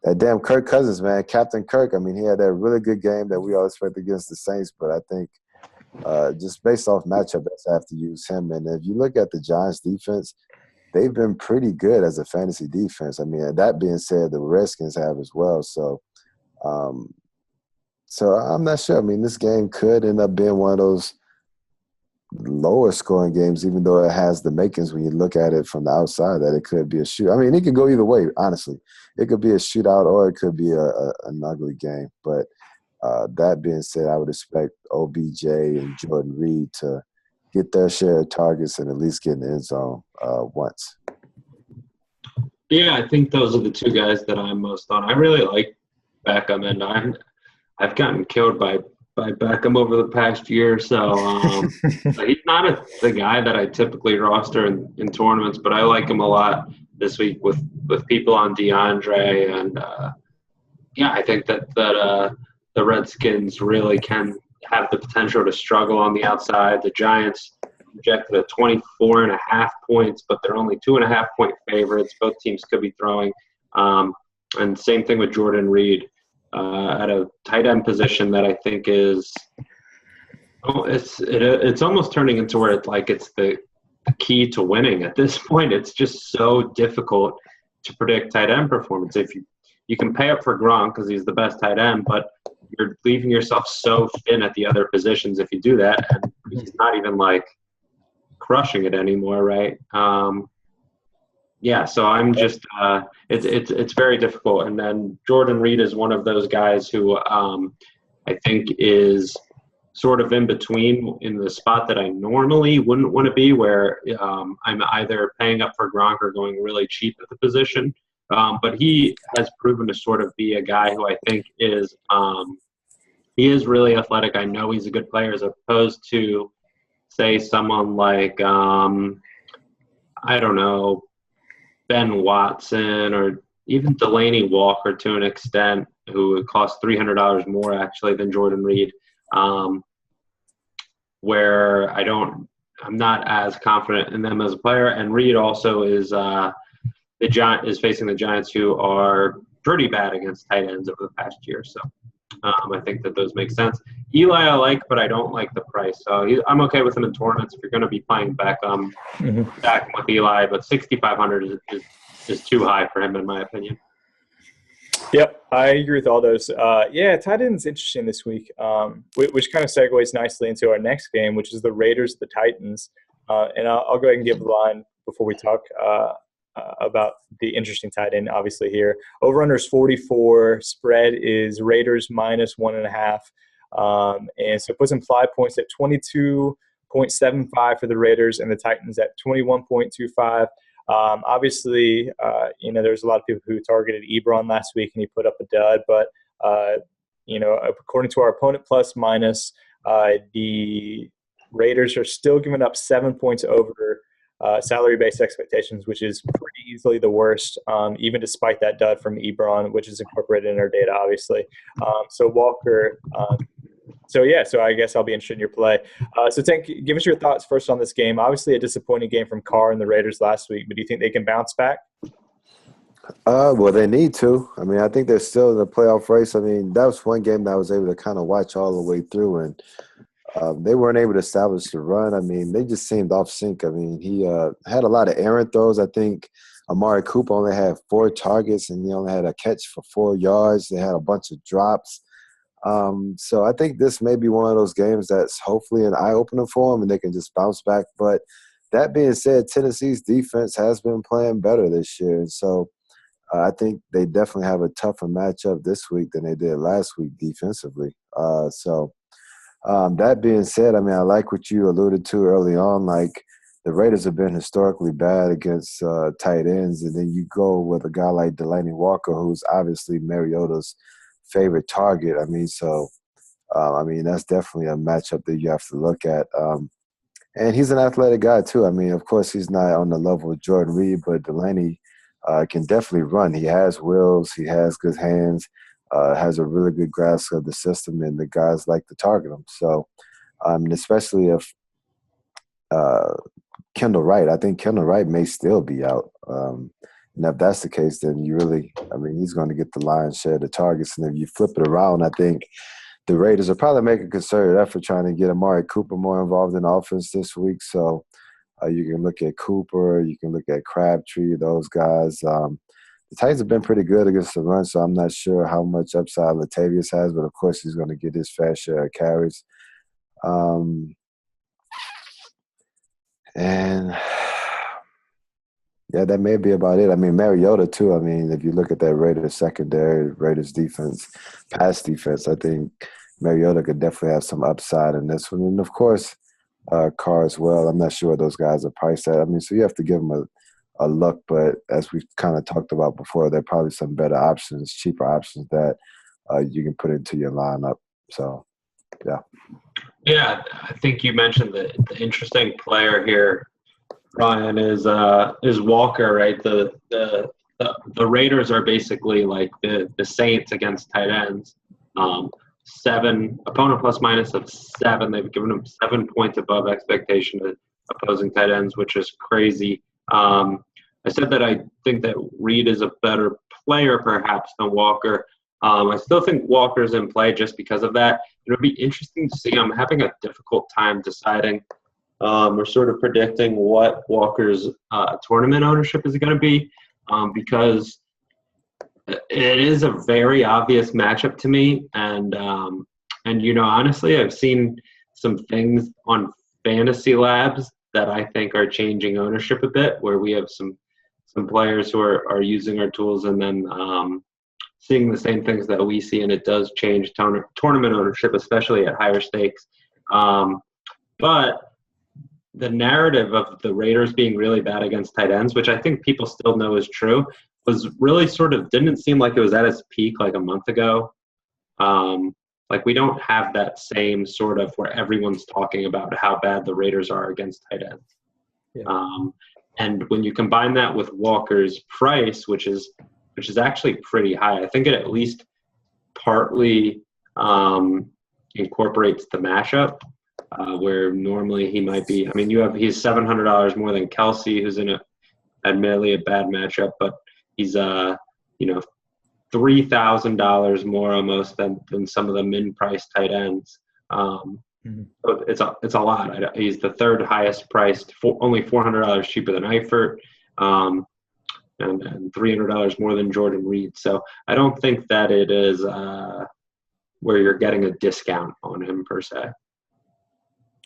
that damn Kirk Cousins, man, Captain Kirk. I mean, he had that really good game that we all expect against the Saints. But I think just based off matchup, I have to use him. And if you look at the Giants' defense, they've been pretty good as a fantasy defense. I mean, that being said, the Redskins have as well. So I'm not sure. I mean, this game could end up being one of those lower scoring games, even though it has the makings when you look at it from the outside that it could be a shoot. I mean, it could go either way, honestly. It could be a shootout or it could be an ugly game. But that being said, I would expect OBJ and Jordan Reed to get their share of targets and at least get in the end zone once. Yeah, I think those are the two guys that I'm most on. I really like Beckham, and I've gotten killed by Beckham over the past year. So he's not the guy that I typically roster in tournaments, but I like him a lot this week with people on DeAndre. And, I think that the Redskins really can have the potential to struggle on the outside. The Giants projected at 24.5 points, but they're only 2.5-point favorites. Both teams could be throwing. And same thing with Jordan Reed at a tight end position that I think is it's almost turning into where it's the key to winning at this point. It's just so difficult to predict tight end performance. If you can pay up for Gronk because he's the best tight end, but you're leaving yourself so thin at the other positions if you do that, and he's not even crushing it anymore, right? Yeah, so I'm just it's very difficult. And then Jordan Reed is one of those guys who I think is sort of in between in the spot that I normally wouldn't want to be, where I'm either paying up for Gronk or going really cheap at the position. But he has proven to sort of be a guy who I think is he is really athletic. I know he's a good player as opposed to, say, someone like, I don't know, Ben Watson or even Delaney Walker to an extent, who would cost $300 more actually than Jordan Reed, where I'm not as confident in them as a player. And Reed also is is facing the Giants, who are pretty bad against tight ends over the past year. So I think that those make sense. Eli I like, but I don't like the price. So I'm okay with him in tournaments. If you're going to be playing back with Eli, but 6,500 is too high for him in my opinion. Yep, I agree with all those. Tight end's interesting this week, which kind of segues nicely into our next game, which is the Raiders, the Titans. And I'll go ahead and give the line before we talk about the interesting tight end, obviously, here. Over-under is 44. Spread is Raiders minus 1.5. And so it puts implied points at 22.75 for the Raiders and the Titans at 21.25. Obviously, there's a lot of people who targeted Ebron last week and he put up a dud. But, according to our opponent plus minus, the Raiders are still giving up 7 points over salary-based expectations, which is pretty easily the worst, even despite that dud from Ebron, which is incorporated in our data, obviously. So Walker so I guess I'll be interested in your play. So Tank, give us your thoughts first on this game. Obviously a disappointing game from Carr and the Raiders last week, but do you think they can bounce back? Well, they need to. I mean, I think they're still in the playoff race. I mean, that was one game that I was able to kind of watch all the way through, and they weren't able to establish the run. I mean, they just seemed off sync. I mean, he had a lot of errant throws. I think Amari Cooper only had 4 targets, and he only had a catch for 4 yards. They had a bunch of drops. So I think this may be one of those games that's hopefully an eye-opener for them and they can just bounce back. But that being said, Tennessee's defense has been playing better this year. And so I think they definitely have a tougher matchup this week than they did last week defensively. That being said, I mean, I like what you alluded to early on. Like, the Raiders have been historically bad against tight ends, and then you go with a guy like Delaney Walker, who's obviously Mariota's favorite target. I mean, that's definitely a matchup that you have to look at. And he's an athletic guy too. I mean, of course, he's not on the level of Jordan Reed, but Delaney can definitely run. He has wheels. He has good hands. Has a really good grasp of the system, and the guys like to target him. So, especially if Kendall Wright, I think Kendall Wright may still be out. And if that's the case, then he's going to get the lion's share of the targets. And if you flip it around, I think the Raiders will probably make a concerted effort trying to get Amari Cooper more involved in offense this week. So you can look at Cooper, you can look at Crabtree, those guys. The Titans have been pretty good against the run, so I'm not sure how much upside Latavius has, but of course he's going to get his fair share of carries. Yeah, that may be about it. I mean, Mariota, too. I mean, if you look at that Raiders secondary, Raiders defense, pass defense, I think Mariota could definitely have some upside in this one. And, of course, Carr as well. I'm not sure what those guys are priced at. I mean, so you have to give them a look. But as we kind of talked about before, there are probably some better options, cheaper options that you can put into your lineup. So, yeah. Yeah, I think you mentioned the interesting player here, Bryan, is Walker, right? The Raiders are basically like the Saints against tight ends. opponent plus minus of 7. They've given him 7 points above expectation to opposing tight ends, which is crazy. I said that I think that Reed is a better player perhaps than Walker. I still think Walker's in play just because of that. It'll be interesting to see. I'm having a difficult time deciding. We're sort of predicting what Walker's tournament ownership is going to be because it is a very obvious matchup to me. And honestly, I've seen some things on Fantasy Labs that I think are changing ownership a bit, where we have some players who are using our tools and then seeing the same things that we see, and it does change tournament ownership, especially at higher stakes. But the narrative of the Raiders being really bad against tight ends, which I think people still know is true, was really didn't seem like it was at its peak like a month ago. Like we don't have that same sort of where everyone's talking about how bad the Raiders are against tight ends. Yeah. And when you combine that with Walker's price, which is actually pretty high, I think it at least partly incorporates the matchup. Where normally he might be. I mean, he's $700 more than Kelsey, who's in admittedly a bad matchup, but he's $3,000 more almost than some of the min-priced tight ends. So it's a lot. He's the third highest priced, only $400 cheaper than Eifert, and $300 more than Jordan Reed. So I don't think that it is where you're getting a discount on him per se.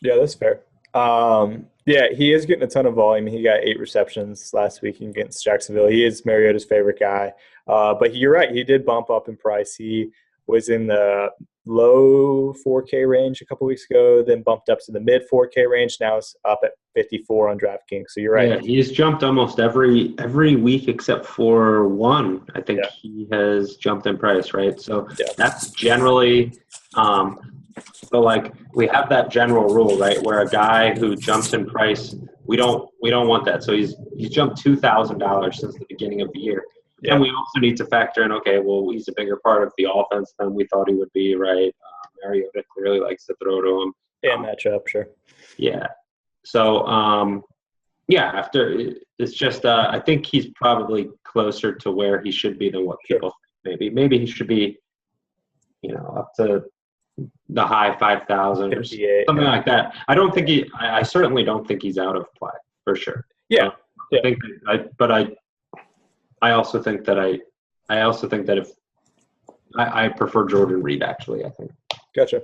Yeah, that's fair. Yeah, he is getting a ton of volume. He got 8 receptions last week against Jacksonville. He is Mariota's favorite guy. But you're right, he did bump up in price. He was in the low 4K range a couple weeks ago, then bumped up to the mid 4K range. Now it's up at 54 on DraftKings. So you're right. Yeah, he's jumped almost every week except for one. I think he has jumped in price, right? So that's generally so like we have that general rule, right, where a guy who jumps in price, we don't want that. So he's jumped $2,000 since the beginning of the year. Yeah. And we also need to factor in, okay, well, he's a bigger part of the offense than we thought he would be, right? Mariota clearly likes to throw to him. And matchup, sure. Yeah. So, it's just I think he's probably closer to where he should be than what people think. Maybe he should be, up to the high 5,000 or something like that. I certainly don't think he's out of play for sure. Yeah. I also think that if I prefer Jordan Reed, actually, I think. Gotcha.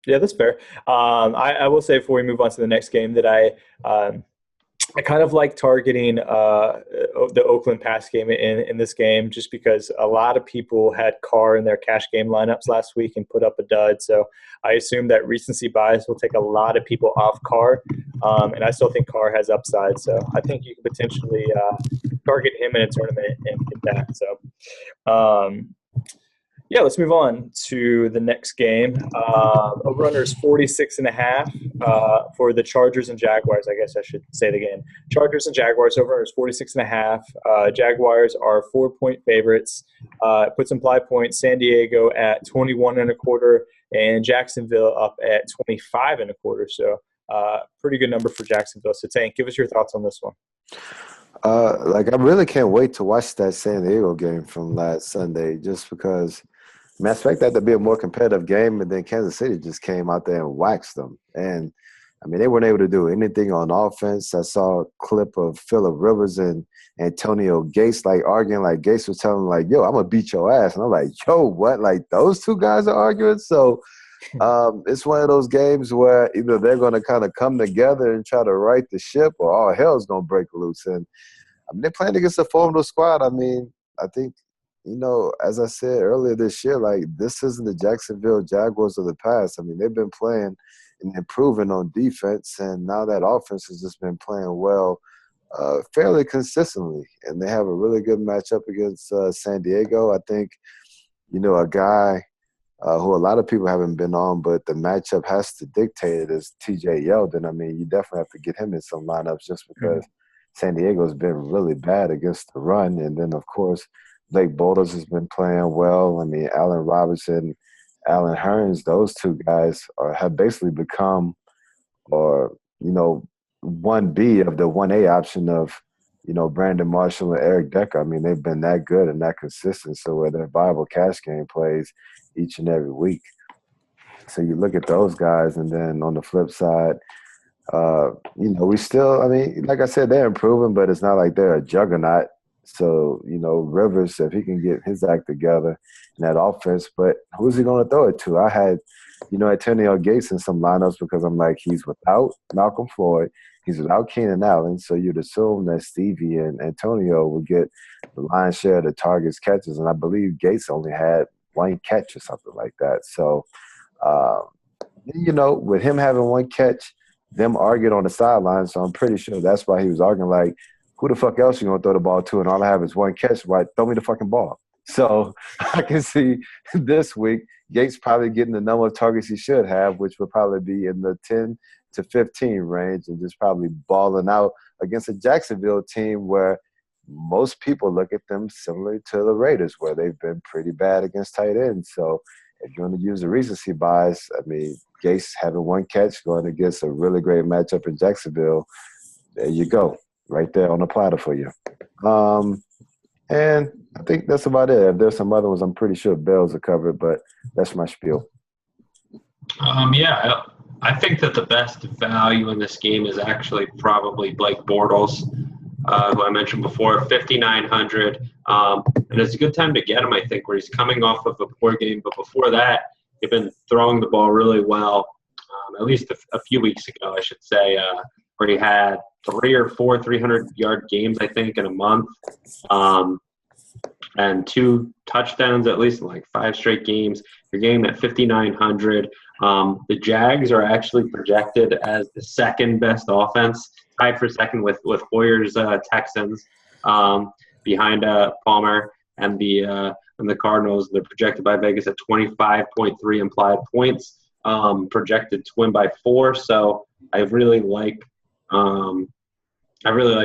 Yeah, that's fair. I will say before we move on to the next game that I kind of like targeting the Oakland pass game in this game just because a lot of people had Carr in their cash game lineups last week and put up a dud. So I assume that recency bias will take a lot of people off Carr, and I still think Carr has upside. So I think you can potentially target him in a tournament and get that. So let's move on to the next game. Over-under is 46.5 for the Chargers and Jaguars. I guess I should say the game. Chargers and Jaguars, over-under is 46.5. Jaguars are 4-point favorites. Puts implied points. San Diego at 21.25 and Jacksonville up at 25.25. So pretty good number for Jacksonville. So Tank, give us your thoughts on this one. I really can't wait to watch that San Diego game from last Sunday just because – I expect that to be a more competitive game, and then Kansas City just came out there and waxed them. And, they weren't able to do anything on offense. I saw a clip of Phillip Rivers and Antonio Gates, arguing, Gates was telling him, yo, I'm going to beat your ass. And I'm like, yo, what? Those two guys are arguing? So it's one of those games where either they're going to kind of come together and try to right the ship or all hell's going to break loose. And, they're playing against a formidable squad. I think – as I said earlier this year, this isn't the Jacksonville Jaguars of the past. They've been playing and improving on defense, and now that offense has just been playing well fairly consistently. And they have a really good matchup against San Diego. I think, a guy who a lot of people haven't been on, but the matchup has to dictate it is TJ Yeldon. You definitely have to get him in some lineups just because San Diego's been really bad against the run. And then, of course, Blake Bortles has been playing well. Allen Robinson Allen Hurns, those two guys have basically become, or, 1B of the 1A option of, Brandon Marshall and Eric Decker. I mean, they've been that good and that consistent. So where they're viable cash game plays each and every week. So you look at those guys, and then on the flip side, we still, I mean, like I said, they're improving, but it's not like they're a juggernaut. So, Rivers, if he can get his act together in that offense, but who's he going to throw it to? I had, Antonio Gates in some lineups because I'm like, he's without Malcolm Floyd. He's without Keenan Allen. So you'd assume that Stevie and Antonio would get the lion's share of the targets, catches. And I believe Gates only had one catch or something like that. So, with him having one catch, them argued on the sideline. So I'm pretty sure that's why he was arguing like, who the fuck else you going to throw the ball to? And all I have is one catch. Why? Throw me the fucking ball. So I can see this week Gates probably getting the number of targets he should have, which would probably be in the 10 to 15 range, and just probably balling out against a Jacksonville team where most people look at them similar to the Raiders, where they've been pretty bad against tight ends. So if you want to use the recency bias, I mean, Gates having one catch going against a really great matchup in Jacksonville, there you go. Right there on the platter for you. And I think that's about it. If there's some other ones, I'm pretty sure Bales are covered, but that's my spiel. I think that the best value in this game is actually probably Blake Bortles, who I mentioned before, 5,900. And it's a good time to get him, I think, where he's coming off of a poor game. But before that, he's been throwing the ball really well, at least a few weeks ago, I should say, where he had 3 or 4 300-yard games, I think, in a month, and 2 touchdowns at least in like 5 straight games. You're getting at 5,900. The Jags are actually projected as the second best offense, tied for second with Hoyer's Texans, behind Palmer and the Cardinals. They're projected by Vegas at 25.3 implied points, projected to win by 4. So I really like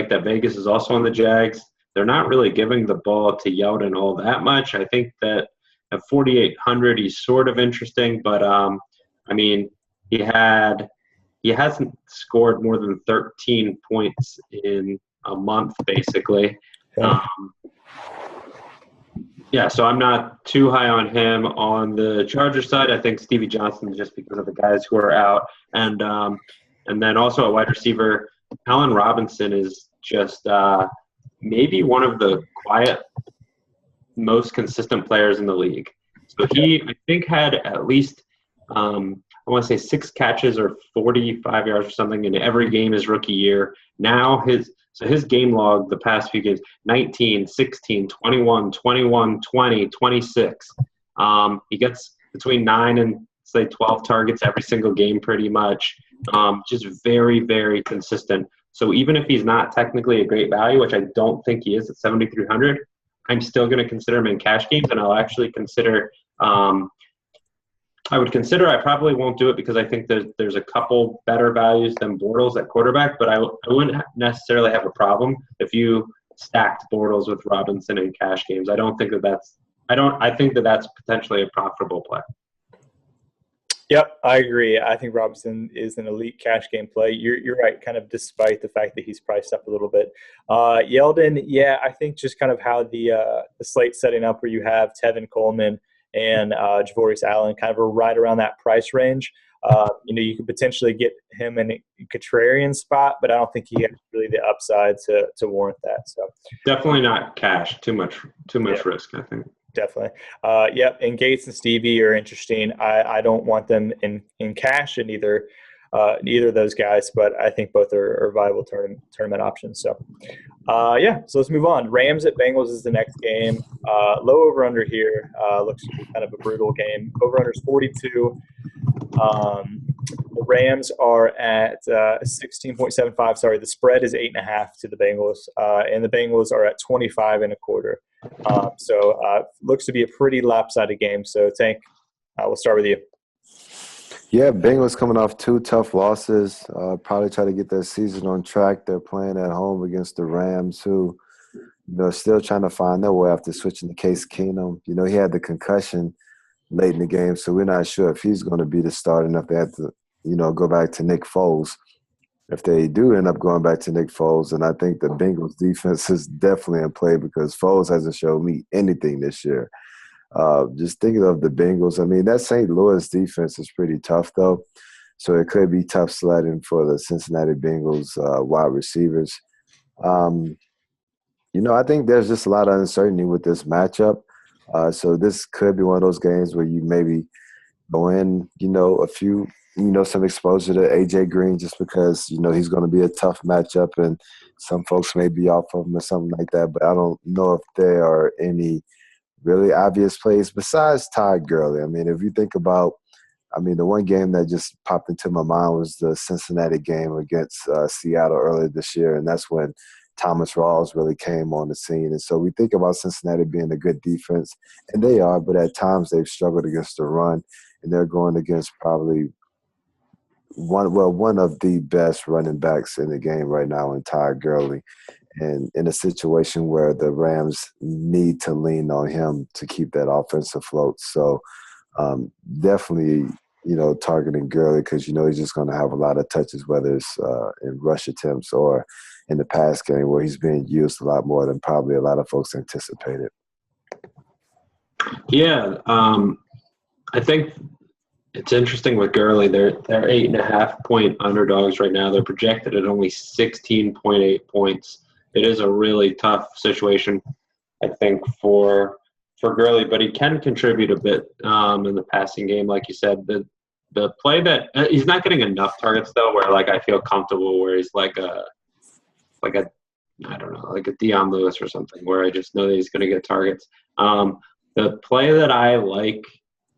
that Vegas is also on the Jags. They're not really giving the ball to Yeldon all that much. I think that at 4,800, he's sort of interesting, but I mean, he hasn't scored more than 13 points in a month, basically. So I'm not too high on him. On the Chargers side, I think Stevie Johnson, just because of the guys who are out, and then also a wide receiver, Allen Robinson is just maybe one of the quiet, most consistent players in the league. So he, I think, had at least I want to say 6 catches or 45 yards or something in every game his rookie year. Now his game log the past few games, 19, 16, 21, 21, 20, 26. He gets between 9 and say 12 targets every single game pretty much. Just very, very consistent. So even if he's not technically a great value, which I don't think he is at 7,300, I'm still going to consider him in cash games, and I'll actually consider I probably won't do it because I think there's a couple better values than Bortles at quarterback, but I wouldn't necessarily have a problem if you stacked Bortles with Robinson in cash games. I think that that's potentially a profitable play. Yep, I agree. I think Robinson is an elite cash game play. You're right, kind of despite the fact that he's priced up a little bit. Yeldon, I think just kind of how the slate's setting up where you have Tevin Coleman and Javorius Allen kind of are right around that price range. You could potentially get him in a contrarian spot, but I don't think he has really the upside to warrant that. So definitely not cash. Too much risk, I think. Definitely. And Gates and Stevie are interesting. I don't want them in cash in either of those guys, but I think both are viable tournament options. So, so let's move on. Rams at Bengals is the next game. Low over-under here. Looks to be kind of a brutal game. Over-under is 42. The Rams are at 16.75. Sorry, the spread is 8.5 to the Bengals, and the Bengals are at 25.25. Looks to be a pretty lopsided game. So, Tank, we'll start with you. Yeah, Bengals coming off 2 tough losses. Probably try to get their season on track. They're playing at home against the Rams, who still trying to find their way after switching to Case Keenum. He had the concussion late in the game, so we're not sure if he's going to be the starter and if they have to, go back to Nick Foles. If they do end up going back to Nick Foles, and I think the Bengals defense is definitely in play because Foles hasn't shown me anything this year. Just thinking of the Bengals, I mean, that St. Louis defense is pretty tough, though. So it could be tough sledding for the Cincinnati Bengals wide receivers. I think there's just a lot of uncertainty with this matchup. So this could be one of those games where you maybe go in, a few, some exposure to A.J. Green just because, he's going to be a tough matchup and some folks may be off of him or something like that. But I don't know if there are any really obvious plays besides Todd Gurley. I mean, if you think about, the one game that just popped into my mind was the Cincinnati game against Seattle earlier this year, and that's when Thomas Rawls really came on the scene. And so we think about Cincinnati being a good defense, and they are, but at times they've struggled against the run, and they're going against probably one of the best running backs in the game right now in Todd Gurley. And in a situation where the Rams need to lean on him to keep that offense afloat. So definitely, targeting Gurley because, he's just going to have a lot of touches, whether it's in rush attempts or in the pass game where he's being used a lot more than probably a lot of folks anticipated. Yeah, I think it's interesting with Gurley. They're 8.5-point underdogs right now. They're projected at only 16.8 points. It is a really tough situation, I think, for Gurley, but he can contribute a bit in the passing game, like you said. The play that he's not getting enough targets though, where I feel comfortable, where he's like a I don't know, like a Deion Lewis or something, where I just know that he's going to get targets. The play that I like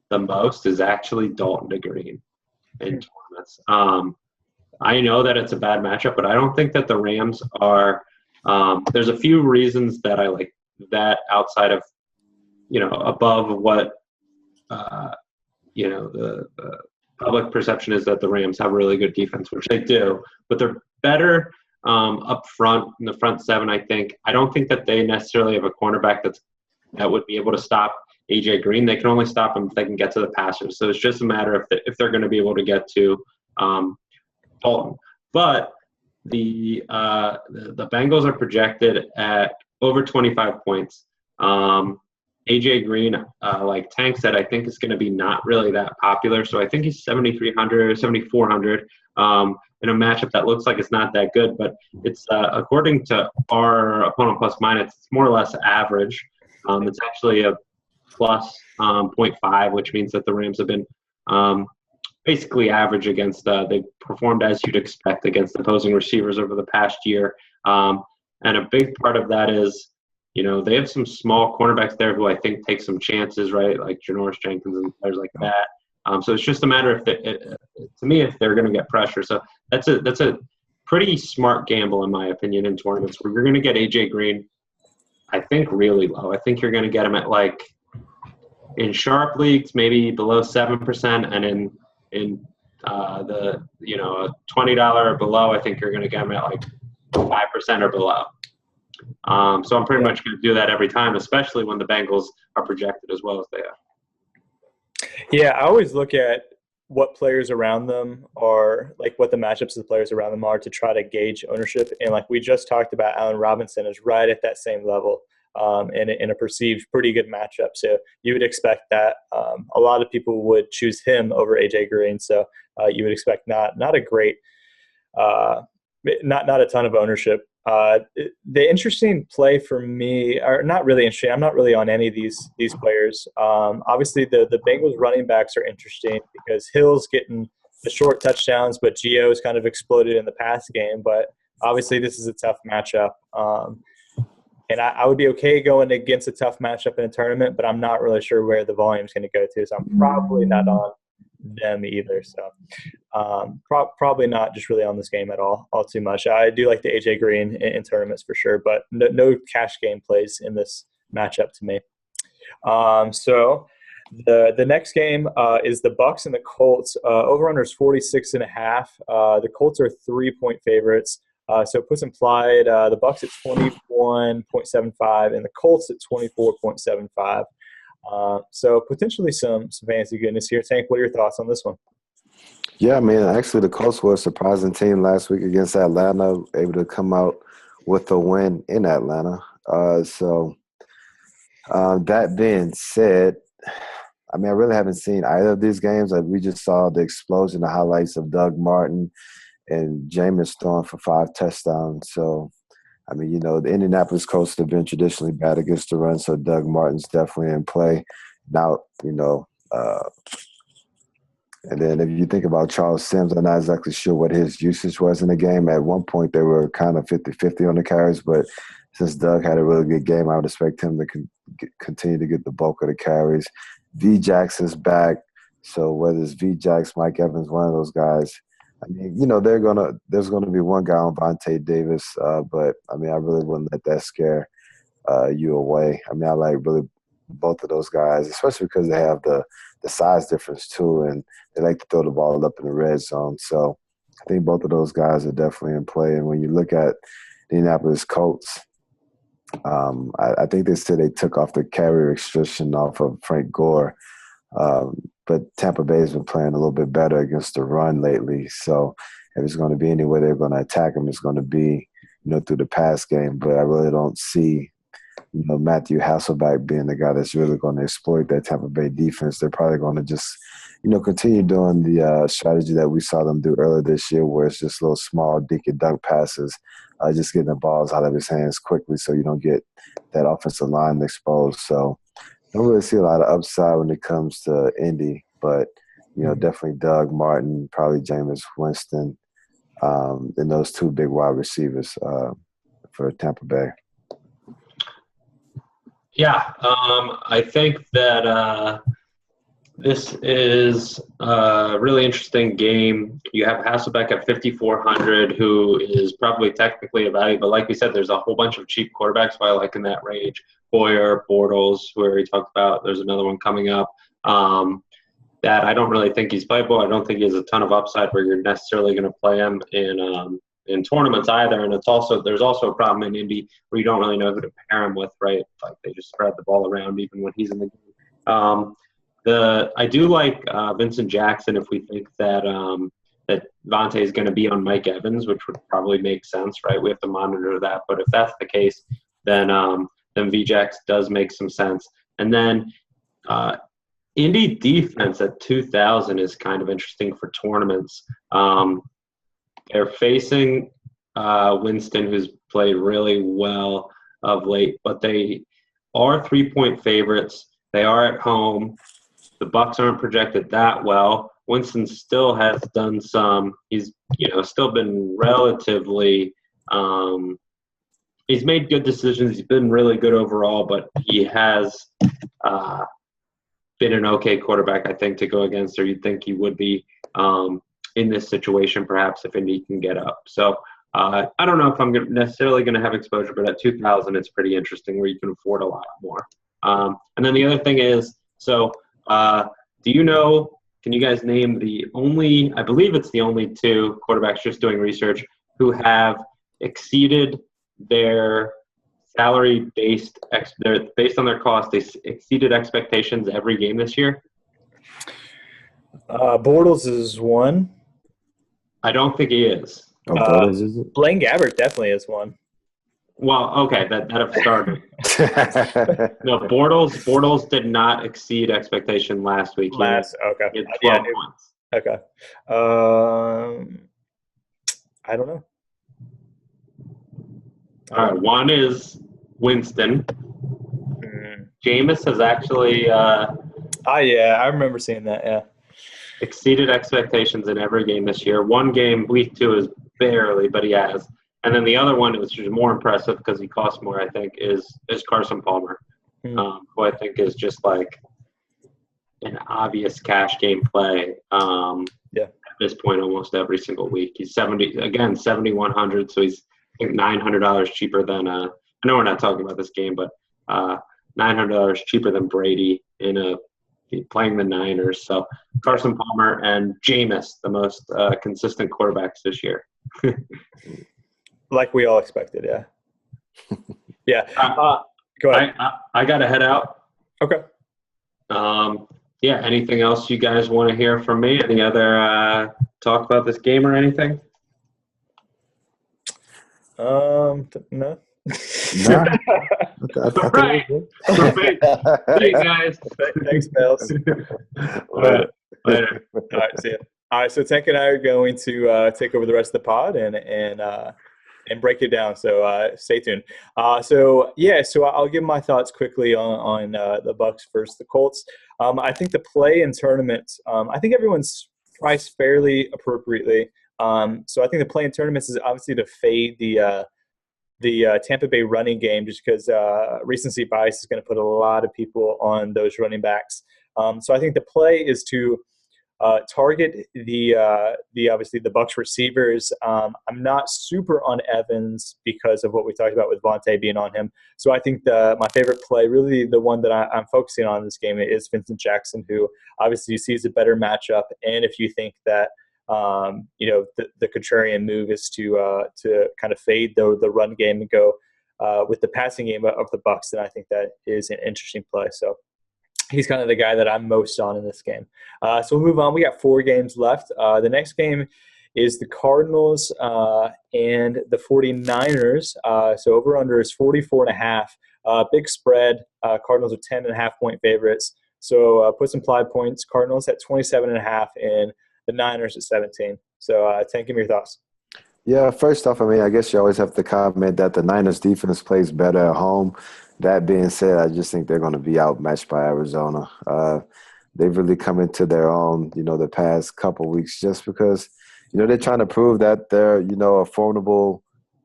the most is actually Dalton to Green in tournaments. I know that it's a bad matchup, but I don't think that the Rams are. There's a few reasons that I like that outside of, above what, the public perception is that the Rams have a really good defense, which they do, but they're better up front in the front seven, I think. I don't think that they necessarily have a cornerback that would be able to stop A.J. Green. They can only stop him if they can get to the passers. So it's just a matter if they're going to be able to get to Dalton. But the Bengals are projected at over 25 points. A.J. Green, like Tank said, I think is going to be not really that popular. So I think he's 7,300, 7,400 in a matchup that looks like it's not that good. But it's according to our opponent plus minus, it's more or less average. It's actually a plus 0.5, which means that the Rams have been basically average against they performed as you'd expect against opposing receivers over the past year. And a big part of that is, they have some small cornerbacks there who I think take some chances, right? Like Janoris Jenkins and players like that. So it's just a matter to me, if they're going to get pressure. So that's a pretty smart gamble, in my opinion, in tournaments where you're going to get A.J. Green, I think, really low. I think you're going to get him at in sharp leagues, maybe below 7%, and in the $20 or below, I think you're going to get them at 5% or below. So I'm pretty much going to do that every time, especially when the Bengals are projected as well as they are. Yeah, I always look at what players around them are, what the matchups of the players around them are to try to gauge ownership. And we just talked about, Allen Robinson is right at that same level in a perceived pretty good matchup. So you would expect that a lot of people would choose him over A.J. Green. So you would expect not a great not a ton of ownership. The interesting play for me, or not really interesting, I'm not really on any of these players. Obviously, the Bengals running backs are interesting because Hill's getting the short touchdowns, but Gio's kind of exploded in the pass game. But obviously, this is a tough matchup. And I would be okay going against a tough matchup in a tournament, but I'm not really sure where the volume's going to go to. So I'm probably not on them either. So probably not just really on this game at all too much. I do like the A.J. Green in tournaments for sure, but no cash game plays in this matchup to me. So the next game is the Bucs and the Colts. Over-under is 46.5. The Colts are 3-point favorites. So it puts implied the Bucs at 21.75 and the Colts at 24.75. So potentially some fantasy goodness here. Tank, what are your thoughts on this one? Yeah, man. Actually, the Colts were a surprising team last week against Atlanta, able to come out with a win in Atlanta. That being said, I mean, I really haven't seen either of these games. Like, we just saw the explosion, the highlights of Doug Martin and Jameis throwing for 5 touchdowns. So, I mean, the Indianapolis Colts have been traditionally bad against the run, so Doug Martin's definitely in play. Now, and then if you think about Charles Sims, I'm not exactly sure what his usage was in the game. At one point, they were kind of 50-50 on the carries, but since Doug had a really good game, I would expect him to continue to get the bulk of the carries. V-Jax is back, so whether it's V-Jax, Mike Evans, one of those guys, I mean, there's gonna be one guy on Vontae Davis, but I mean, I really wouldn't let that scare you away. I mean, I like really both of those guys, especially because they have the size difference too, and they like to throw the ball up in the red zone. So I think both of those guys are definitely in play. And when you look at the Indianapolis Colts, I think they said they took off the carry restriction off of Frank Gore, but Tampa Bay has been playing a little bit better against the run lately. So if it's going to be any way they're going to attack them, it's going to be through the pass game. But I really don't see Matthew Hasselbeck being the guy that's really going to exploit that Tampa Bay defense. They're probably going to just continue doing the strategy that we saw them do earlier this year, where it's just little small dink and dunk passes, just getting the balls out of his hands quickly so you don't get that offensive line exposed. So don't really see a lot of upside when it comes to Indy, but definitely Doug Martin, probably Jameis Winston, and those 2 big wide receivers for Tampa Bay. Yeah, I think that this is a really interesting game. You have Hasselbeck at 5,400, who is probably technically a value, but like we said, there's a whole bunch of cheap quarterbacks who I like in that range. Boyer, Bortles, who we already talked about. There's another one coming up that I don't really think he's playable. I don't think he has a ton of upside where you're necessarily going to play him in tournaments either. And there's also a problem in Indy where you don't really know who to pair him with, right? Like, they just spread the ball around even when he's in the game. I do like Vincent Jackson if we think that that Vontae is going to be on Mike Evans, which would probably make sense, right? We have to monitor that. But if that's the case, then V-Jax does make some sense. And then Indy defense at 2,000 is kind of interesting for tournaments. They're facing Winston, who's played really well of late, but they are 3-point favorites. They are at home. The Bucs aren't projected that well. Winston still has done some. He's still been relatively. He's made good decisions. He's been really good overall, but he has been an okay quarterback, I think, to go against, or you'd think he would be in this situation, perhaps, if Indy can get up. So I don't know if I'm necessarily going to have exposure, but at 2,000, it's pretty interesting where you can afford a lot more. And then the other thing is, can you guys name I believe it's the only 2 quarterbacks, just doing research, who have exceeded their salary based on their cost, they exceeded expectations every game this year? Bortles is one. I don't think he is. Bortles is it? Blaine Gabbert definitely is one. Well, okay, that have started. No, Bortles did not exceed expectation last week. Okay. He had 12 points. Okay. I don't know. All right, one is Winston. Jameis has actually yeah, I remember seeing that, yeah. Exceeded expectations in every game this year. One game, week 2, is barely, but he has. And then the other one, which is more impressive because he costs more, I think, is Carson Palmer, who I think is just like an obvious cash game play at this point almost every single week. He's 7,100, so he's, I think, $900 cheaper than I know we're not talking about this game, but $900 cheaper than Brady playing the Niners. So Carson Palmer and Jameis, the most consistent quarterbacks this year. Like we all expected, yeah. Yeah. Go ahead. I got to head out. Okay. Yeah, anything else you guys want to hear from me? Any other talk about this game or anything? No. No, All right. Thanks, guys. Thanks, Bales. Later. All right, see ya. All right, so Tank and I are going to take over the rest of the pod and break it down. So stay tuned. So I'll give my thoughts quickly on the Bucs versus the Colts. I think the play in tournaments, I think everyone's priced fairly appropriately. So I think the play in tournaments is obviously to fade the Tampa Bay running game, just because recency bias is going to put a lot of people on those running backs. So I think the play is to target the obviously the Bucs receivers. I'm not super on Evans because of what we talked about with Vontae being on him. So I think my favorite play, really the one that I'm focusing on in this game, is Vincent Jackson, who obviously sees a better matchup. And if you think that the contrarian move is to kind of fade the run game and go with the passing game of the Bucs, then I think that is an interesting play. So he's kind of the guy that I'm most on in this game. So we'll move on. We got 4 games left. The next game is the Cardinals and the 49ers. So over-under is 44.5. Big spread. Cardinals are 10.5-point favorites. So puts implied points. Cardinals at 27.5 and the Niners at 17. So Tank, give me your thoughts. Yeah, first off, I guess you always have to comment that the Niners defense plays better at home. That being said, I just think they're going to be outmatched by Arizona. They've really come into their own, the past couple weeks, just because, they're trying to prove that they're, a formidable,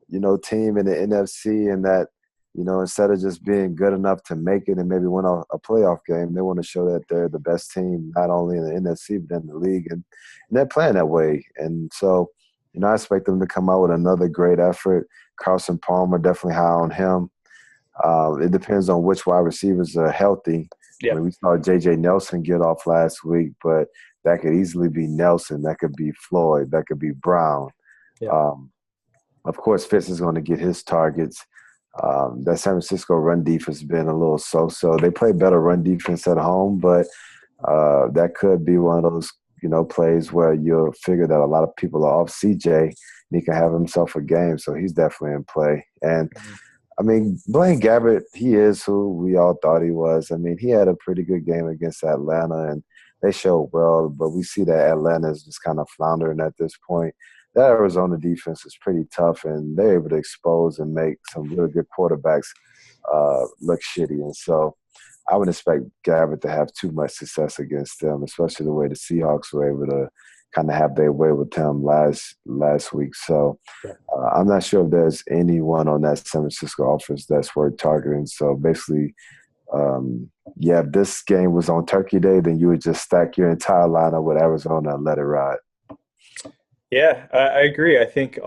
team in the NFC, and that, instead of just being good enough to make it and maybe win a playoff game, they want to show that they're the best team, not only in the NFC, but in the league. And they're playing that way. And so, I expect them to come out with another great effort. Carson Palmer, definitely high on him. It depends on which wide receivers are healthy. Yeah. We saw J.J. Nelson get off last week, but that could easily be Nelson. That could be Floyd. That could be Brown. Yeah. Of course, Fitz is going to get his targets. That San Francisco run defense has been a little so-so. They play better run defense at home, but that could be one of those, plays where you'll figure that a lot of people are off CJ and he can have himself a game. So he's definitely in play. And Blaine Gabbert, he is who we all thought he was. He had a pretty good game against Atlanta, and they showed well, but we see that Atlanta is just kind of floundering at this point. That Arizona defense is pretty tough, and they're able to expose and make some really good quarterbacks look shitty. And so I wouldn't expect Gabbert to have too much success against them, especially the way the Seahawks were able to kind of have their way with him last week. So I'm not sure if there's anyone on that San Francisco offense that's worth targeting. So basically, if this game was on Turkey Day, then you would just stack your entire lineup with Arizona and let it ride. Yeah, I agree. I think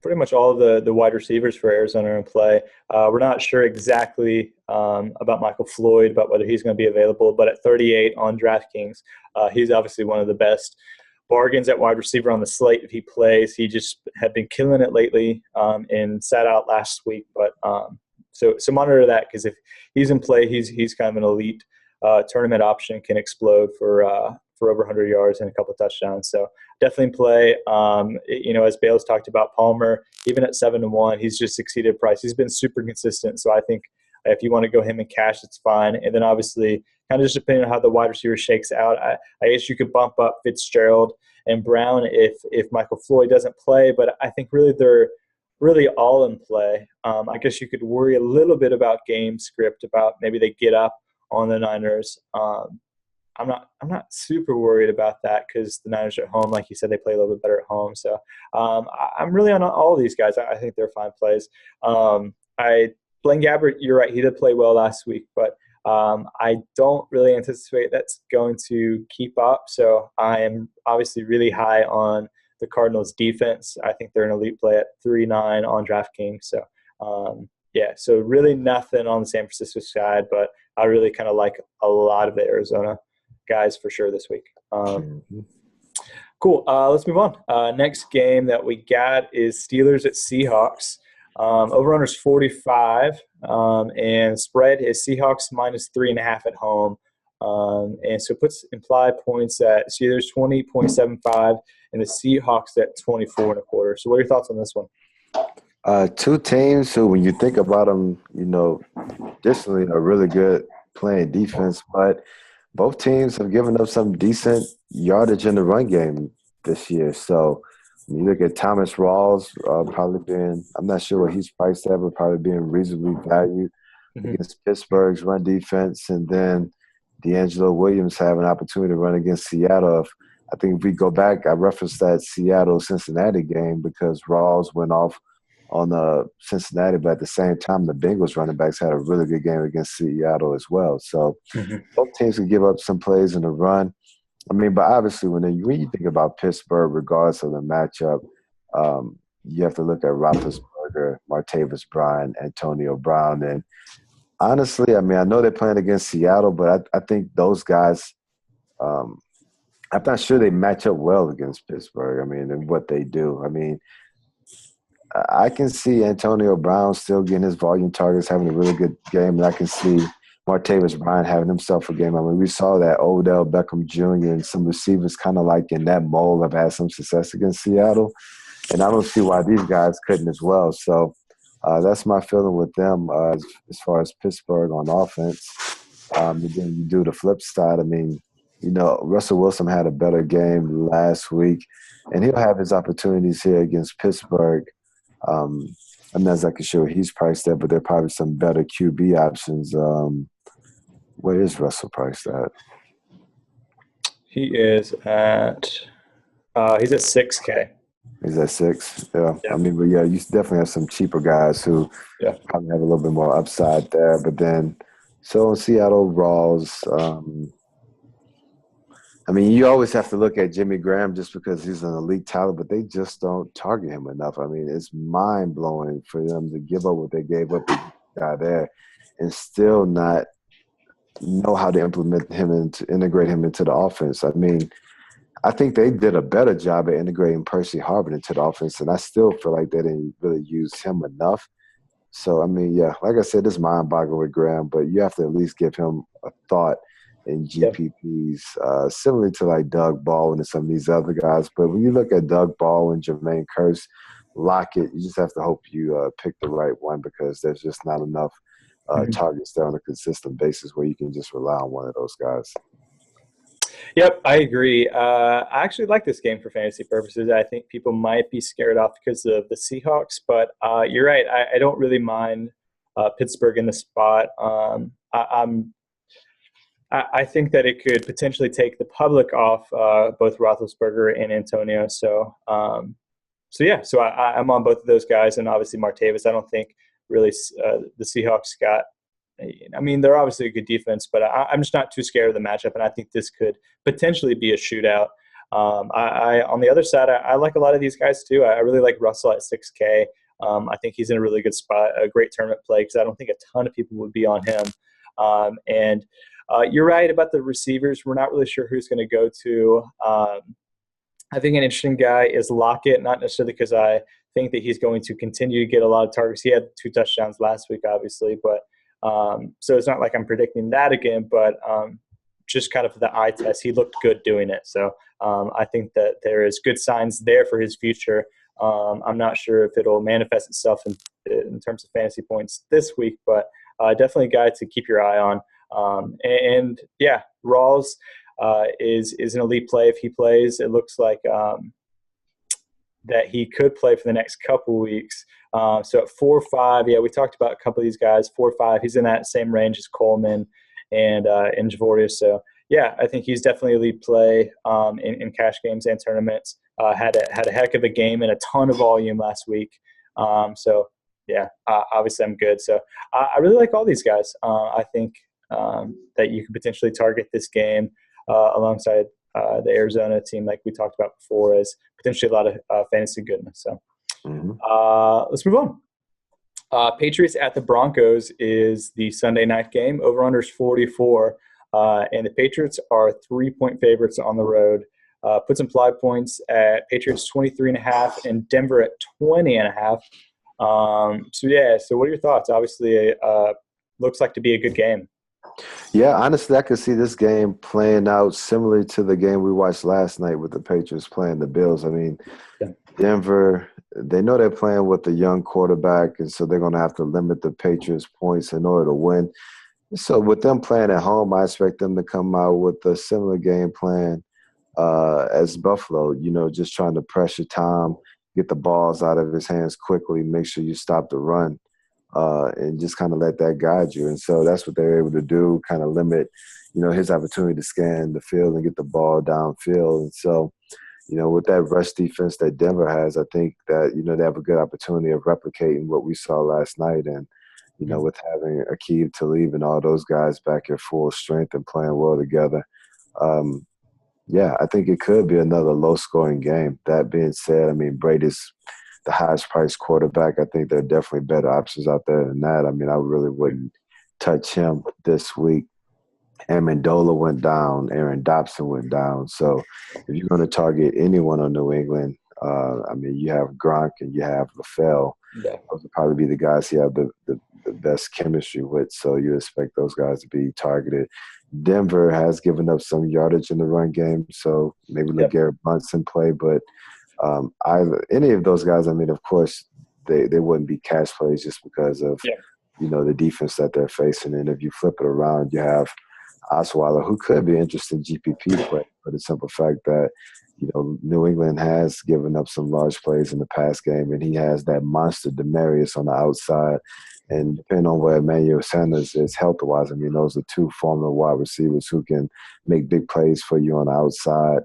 pretty much all the wide receivers for Arizona are in play. We're not sure exactly about Michael Floyd, about whether he's going to be available, but at 38 on DraftKings, he's obviously one of the best bargains at wide receiver on the slate if he plays. He just had been killing it lately and sat out last week. But so monitor that, because if he's in play, he's kind of an elite tournament option, can explode for over 100 yards and a couple of touchdowns. So definitely play. As Bales talked about, Palmer, even at 7-1, he's just exceeded price. He's been super consistent. So I think if you want to go him in cash, it's fine. And then obviously, kind of just depending on how the wide receiver shakes out, I guess you could bump up Fitzgerald and Brown if Michael Floyd doesn't play. But I think really they're really all in play. I guess you could worry a little bit about game script, about maybe they get up on the Niners. I'm not super worried about that, because the Niners are at home. Like you said, they play a little bit better at home. So I'm really on all of these guys. I think they're fine plays. Blaine Gabbert, you're right. He did play well last week, but I don't really anticipate that's going to keep up. So I am obviously really high on the Cardinals defense. I think they're an elite play at 3.9 on DraftKings. So so really nothing on the San Francisco side, but I really kind of like a lot of the Arizona guys for sure this week. Cool. Let's move on. Next game that we got is Steelers at Seahawks. Over-under is 45. And spread is Seahawks -3.5 at home. And so it puts implied points at Steelers 20.75 and the Seahawks at 24.25. So what are your thoughts on this one? Two teams who, when you think about them, additionally are really good playing defense, but both teams have given up some decent yardage in the run game this year. So when you look at Thomas Rawls, probably being – I'm not sure what he's priced at, but probably being reasonably valued against Pittsburgh's run defense. And then D'Angelo Williams have an opportunity to run against Seattle. I think if we go back, I referenced that Seattle-Cincinnati game because Rawls went off on Cincinnati, but at the same time, the Bengals running backs had a really good game against Seattle as well. So both teams can give up some plays in the run. I mean, but obviously when you think about Pittsburgh, regardless of the matchup, you have to look at Roethlisberger, Martavis Bryant, Antonio Brown. And honestly, I mean, I know they're playing against Seattle, but I think those guys I'm not sure they match up well against Pittsburgh, I mean, and what they do. I mean, I can see Antonio Brown still getting his volume targets, having a really good game, and I can see Martavis Bryant having himself a game. I mean, we saw that Odell Beckham Jr. and some receivers kind of like in that mold have had some success against Seattle, and I don't see why these guys couldn't as well. So that's my feeling with them as far as Pittsburgh on offense. And then you do the flip side. I mean, Russell Wilson had a better game last week, and he'll have his opportunities here against Pittsburgh. I'm not exactly sure he's priced at, but there are probably some better QB options. Where is Russell priced at? He is at he's at 6K. He's at 6. Yeah. I mean, but yeah, you definitely have some cheaper guys who probably have a little bit more upside there. But then, so in Seattle, Rawls. I mean, you always have to look at Jimmy Graham just because he's an elite talent, but they just don't target him enough. I mean, it's mind-blowing for them to give up what they gave up to the guy there and still not know how to integrate him into the offense. I mean, I think they did a better job at integrating Percy Harvin into the offense, and I still feel like they didn't really use him enough. So, I mean, yeah, like I said, it's mind-boggling with Graham, but you have to at least give him a thought in GPPs, similar to like Doug Baldwin and some of these other guys. But when you look at Doug Baldwin, Jermaine Kearse, Lockett, you just have to hope you pick the right one because there's just not enough targets there on a consistent basis where you can just rely on one of those guys. Yep, I agree. I actually like this game for fantasy purposes. I think people might be scared off because of the Seahawks, but you're right. I don't really mind Pittsburgh in the spot. I think that it could potentially take the public off both Roethlisberger and Antonio. So I'm on both of those guys, and obviously Martavis. I don't think really the Seahawks got. I mean, they're obviously a good defense, but I'm just not too scared of the matchup, and I think this could potentially be a shootout. On the other side, I like a lot of these guys too. I really like Russell at 6K. I think he's in a really good spot, a great tournament play because I don't think a ton of people would be on him. And you're right about the receivers. We're not really sure who's going to go to. I think an interesting guy is Lockett, not necessarily because I think that he's going to continue to get a lot of targets. He had 2 touchdowns last week, obviously, but so it's not like I'm predicting that again, but just kind of the eye test, he looked good doing it. So I think that there is good signs there for his future. I'm not sure if it'll manifest itself in terms of fantasy points this week, but definitely a guy to keep your eye on. Rawls is an elite play if he plays. It looks like that he could play for the next couple weeks. So at 4-5, we talked about a couple of these guys. 4-5, he's in that same range as Coleman and Javorius. So I think he's definitely a lead play in cash games and tournaments. Had a heck of a game and a ton of volume last week. Obviously I'm good. So I really like all these guys. I think that you could potentially target this game alongside the Arizona team, like we talked about before, as potentially a lot of fantasy goodness. So let's move on. Patriots at the Broncos is the Sunday night game. Over-under is 44, and the Patriots are 3-point favorites on the road. Puts implied points at Patriots 23.5 and Denver at 20.5. So what are your thoughts? Obviously, looks like to be a good game. Yeah, honestly, I could see this game playing out similar to the game we watched last night with the Patriots playing the Bills. I mean, Yeah. Denver, they know they're playing with a young quarterback, and so they're going to have to limit the Patriots' points in order to win. So with them playing at home, I expect them to come out with a similar game plan as Buffalo, just trying to pressure Tom, get the balls out of his hands quickly, make sure you stop the run. And just kind of let that guide you. And so that's what they're able to do, kind of limit, his opportunity to scan the field and get the ball downfield. And so, with that rush defense that Denver has, I think that, they have a good opportunity of replicating what we saw last night. And, with having Aqib Talib and all those guys back at full strength and playing well together, I think it could be another low-scoring game. That being said, I mean, Brady's the highest priced quarterback. I think there are definitely better options out there than that. I mean, I really wouldn't touch him this week. Amendola went down. Aaron Dobson went down. So if you're going to target anyone on New England, you have Gronk and you have LaFell. Yeah. Those would probably be the guys you have the best chemistry with. So you expect those guys to be targeted. Denver has given up some yardage in the run game, so maybe LeGarrette Blount's in play, but any of those guys, I mean, of course, they wouldn't be cash plays just because of, the defense that they're facing. And if you flip it around, you have Osweiler, who could be an interesting GPP play for the simple fact that, New England has given up some large plays in the past game, and he has that monster Demaryius on the outside. And depending on where Emmanuel Sanders is health-wise, I mean, those are two former wide receivers who can make big plays for you on the outside.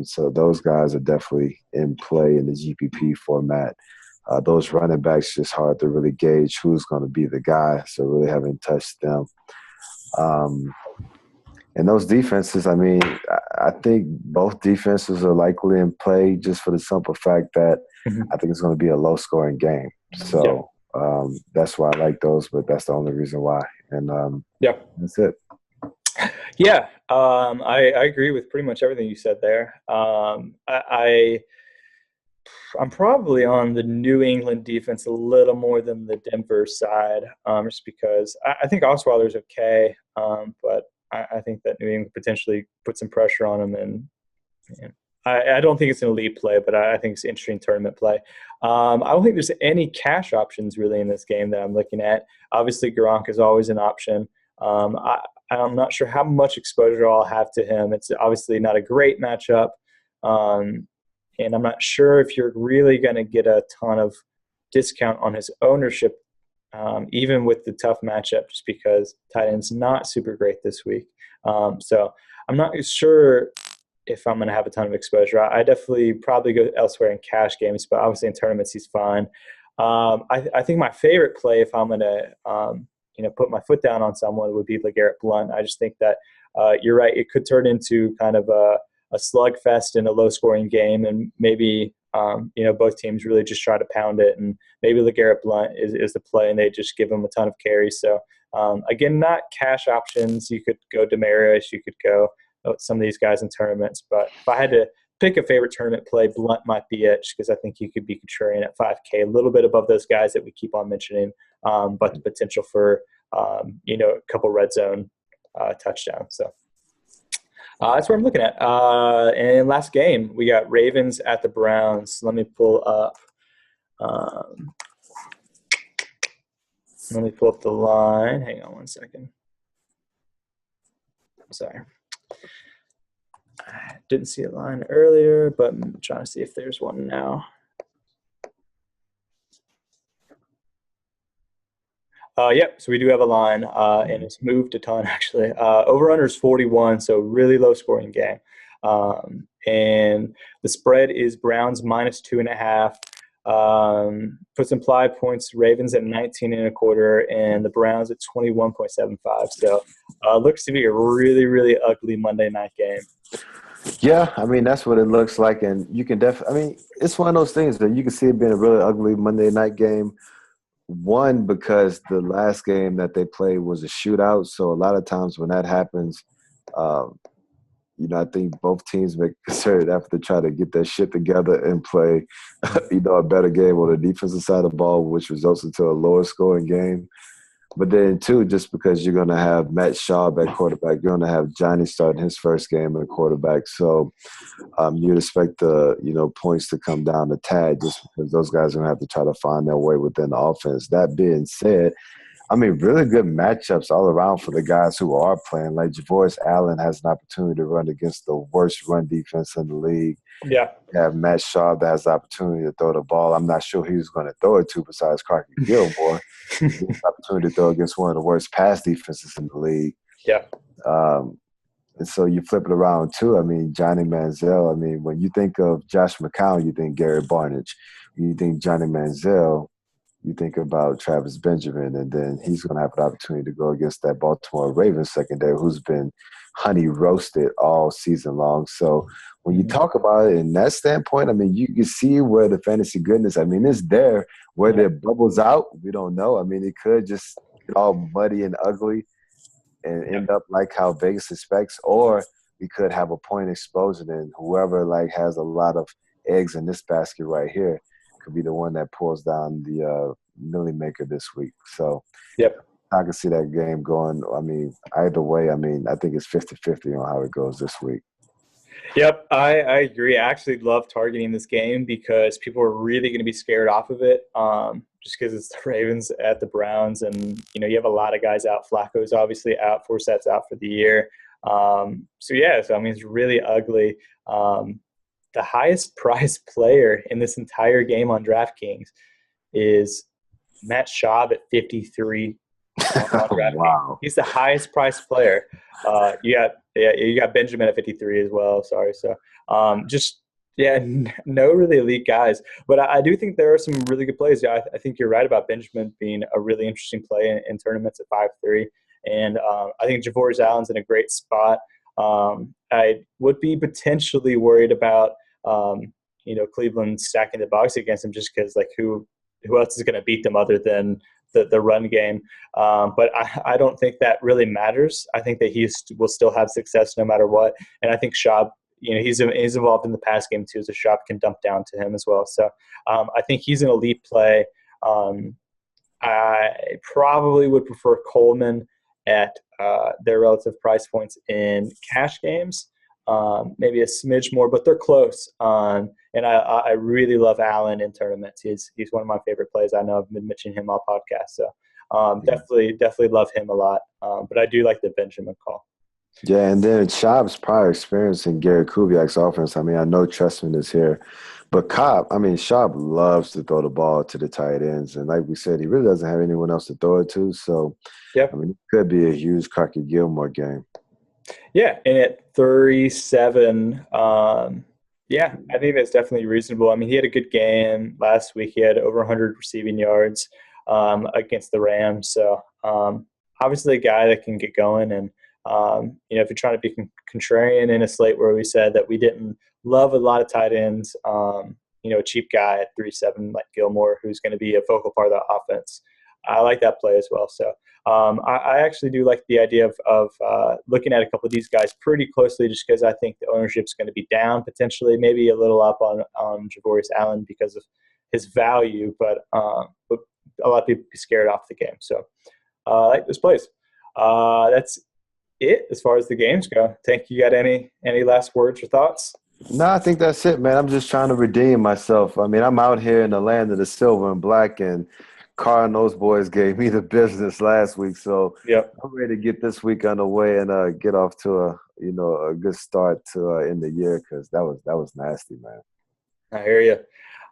So those guys are definitely in play in the GPP format. Those running backs, just hard to really gauge who's going to be the guy, so really haven't touched them. And those defenses, I mean, I think both defenses are likely in play just for the simple fact that I think it's going to be a low-scoring game. So that's why I like those, but that's the only reason why. And that's it. Yeah, I agree with pretty much everything you said there. I'm probably on the New England defense a little more than the Denver side, just because I think Osweiler's okay, but I think that New England potentially put some pressure on him, and I don't think it's an elite play, but I think it's an interesting tournament play. I don't think there's any cash options really in this game that I'm looking at. Obviously, Gronk is always an option. I'm not sure how much exposure I'll have to him. It's obviously not a great matchup, and I'm not sure if you're really going to get a ton of discount on his ownership, even with the tough matchup, just because tight end's not super great this week. So I'm not sure if I'm going to have a ton of exposure. I definitely probably go elsewhere in cash games, but obviously in tournaments he's fine. I think my favorite play, if I'm going to put my foot down on someone, would be LeGarrette Blount. I just think that you're right. It could turn into kind of a slugfest in a low-scoring game, and maybe both teams really just try to pound it, and maybe LeGarrette Blount is the play, and they just give him a ton of carries. So again, not cash options. You could go Demaryius, you could go some of these guys in tournaments, but if I had to pick a favorite tournament play, Blount might be it, because I think you could be contrarian at 5K, a little bit above those guys that we keep on mentioning, but the potential for a couple red zone touchdowns. So that's what I'm looking at. And last game, we got Ravens at the Browns. Let me pull up the line. Hang on one second. Sorry. I didn't see a line earlier, but I'm trying to see if there's one now. So we do have a line, and it's moved a ton, actually. Over-under is 41, so really low-scoring game. And the spread is Browns minus 2.5. Puts implied points, Ravens at 19.25, and the Browns at 21.75. So looks to be a really, really ugly Monday night game. Yeah, I mean, that's what it looks like, and you can definitely – it's one of those things that you can see it being a really ugly Monday night game. One, because the last game that they played was a shootout, so a lot of times when that happens, I think both teams make a concerted effort to try to get that shit together and play, a better game on the defensive side of the ball, which results into a lower scoring game. But then, too, just because you're going to have Matt Schaub at quarterback, you're going to have Johnny starting his first game at quarterback. So you'd expect the, points to come down a tad just because those guys are going to have to try to find their way within the offense. That being said, really good matchups all around for the guys who are playing. Like Jaguars Allen has an opportunity to run against the worst run defense in the league. Yeah. You have Matt Schaub that has the opportunity to throw the ball. I'm not sure who he's going to throw it to besides Crockett Gilmore. He has an opportunity to throw against one of the worst pass defenses in the league. Yeah. And so you flip it around, too. Johnny Manziel, when you think of Josh McCown, you think Gary Barnidge. When you think Johnny Manziel, you think about Travis Benjamin, and then he's going to have an opportunity to go against that Baltimore Ravens secondary who's been honey roasted all season long. So when you talk about it in that standpoint, you can see where the fantasy goodness, it's there. Whether it bubbles out, we don't know. It could just get all muddy and ugly and end up like how Vegas expects, or we could have a point explosion and whoever has a lot of eggs in this basket right here could be the one that pulls down the Millie Maker this week. So I can see that game going. Either way, I think it's 50-50 on how it goes this week. Yep, I agree. I actually love targeting this game because people are really going to be scared off of it just because it's the Ravens at the Browns. And, you have a lot of guys out. Flacco's obviously out. Forsett's out for the year. It's really ugly. The highest priced player in this entire game on DraftKings is Matt Schaub at 53 on DraftKings. Wow. He's the highest priced player. You got Benjamin at 53 as well. Sorry. So no really elite guys. But I do think there are some really good plays. I think you're right about Benjamin being a really interesting play in tournaments at 5-3. And I think Jaguars Allen's in a great spot. I would be potentially worried about Cleveland stacking the box against him just because who else is going to beat them other than the run game. But I don't think that really matters. I think that he will still have success no matter what. And I think Schaub, he's involved in the pass game too, so Schaub can dump down to him as well. So I think he's an elite play. I probably would prefer Coleman at their relative price points in cash games. Maybe a smidge more, but they're close. And I really love Allen in tournaments. He's one of my favorite plays. I know I've been mentioning him all podcast, so definitely love him a lot. But I do like the Benjamin call. Yeah, and then Schaub's prior experience in Gary Kubiak's offense. I know Trestman is here, but Schaub loves to throw the ball to the tight ends, and like we said, he really doesn't have anyone else to throw it to. So, it could be a huge Crockett Gilmore game. Yeah, and at 37, I think that's definitely reasonable. He had a good game last week. He had over 100 receiving yards against the Rams. So, obviously a guy that can get going. And, if you're trying to be contrarian in a slate where we said that we didn't love a lot of tight ends, a cheap guy at 3-7 like Gilmore who's going to be a focal part of the offense, I like that play as well. So I actually do like the idea of looking at a couple of these guys pretty closely just because I think the ownership's going to be down potentially, maybe a little up on Jaguars Allen because of his value, but a lot of people be scared off the game. So I like this place. That's it as far as the games go. Tank, you got any last words or thoughts? No, I think that's it, man. I'm just trying to redeem myself. I'm out here in the land of the silver and black, and Carr and those boys gave me the business last week, so I'm ready to get this week underway and get off to a good start to end the year because that was nasty, man. I hear you.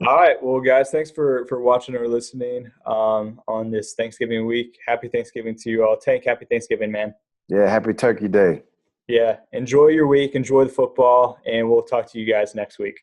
All right, well, guys, thanks for watching or listening on this Thanksgiving week. Happy Thanksgiving to you all. Tank, happy Thanksgiving, man. Yeah, happy Turkey Day. Yeah, enjoy your week, enjoy the football, and we'll talk to you guys next week.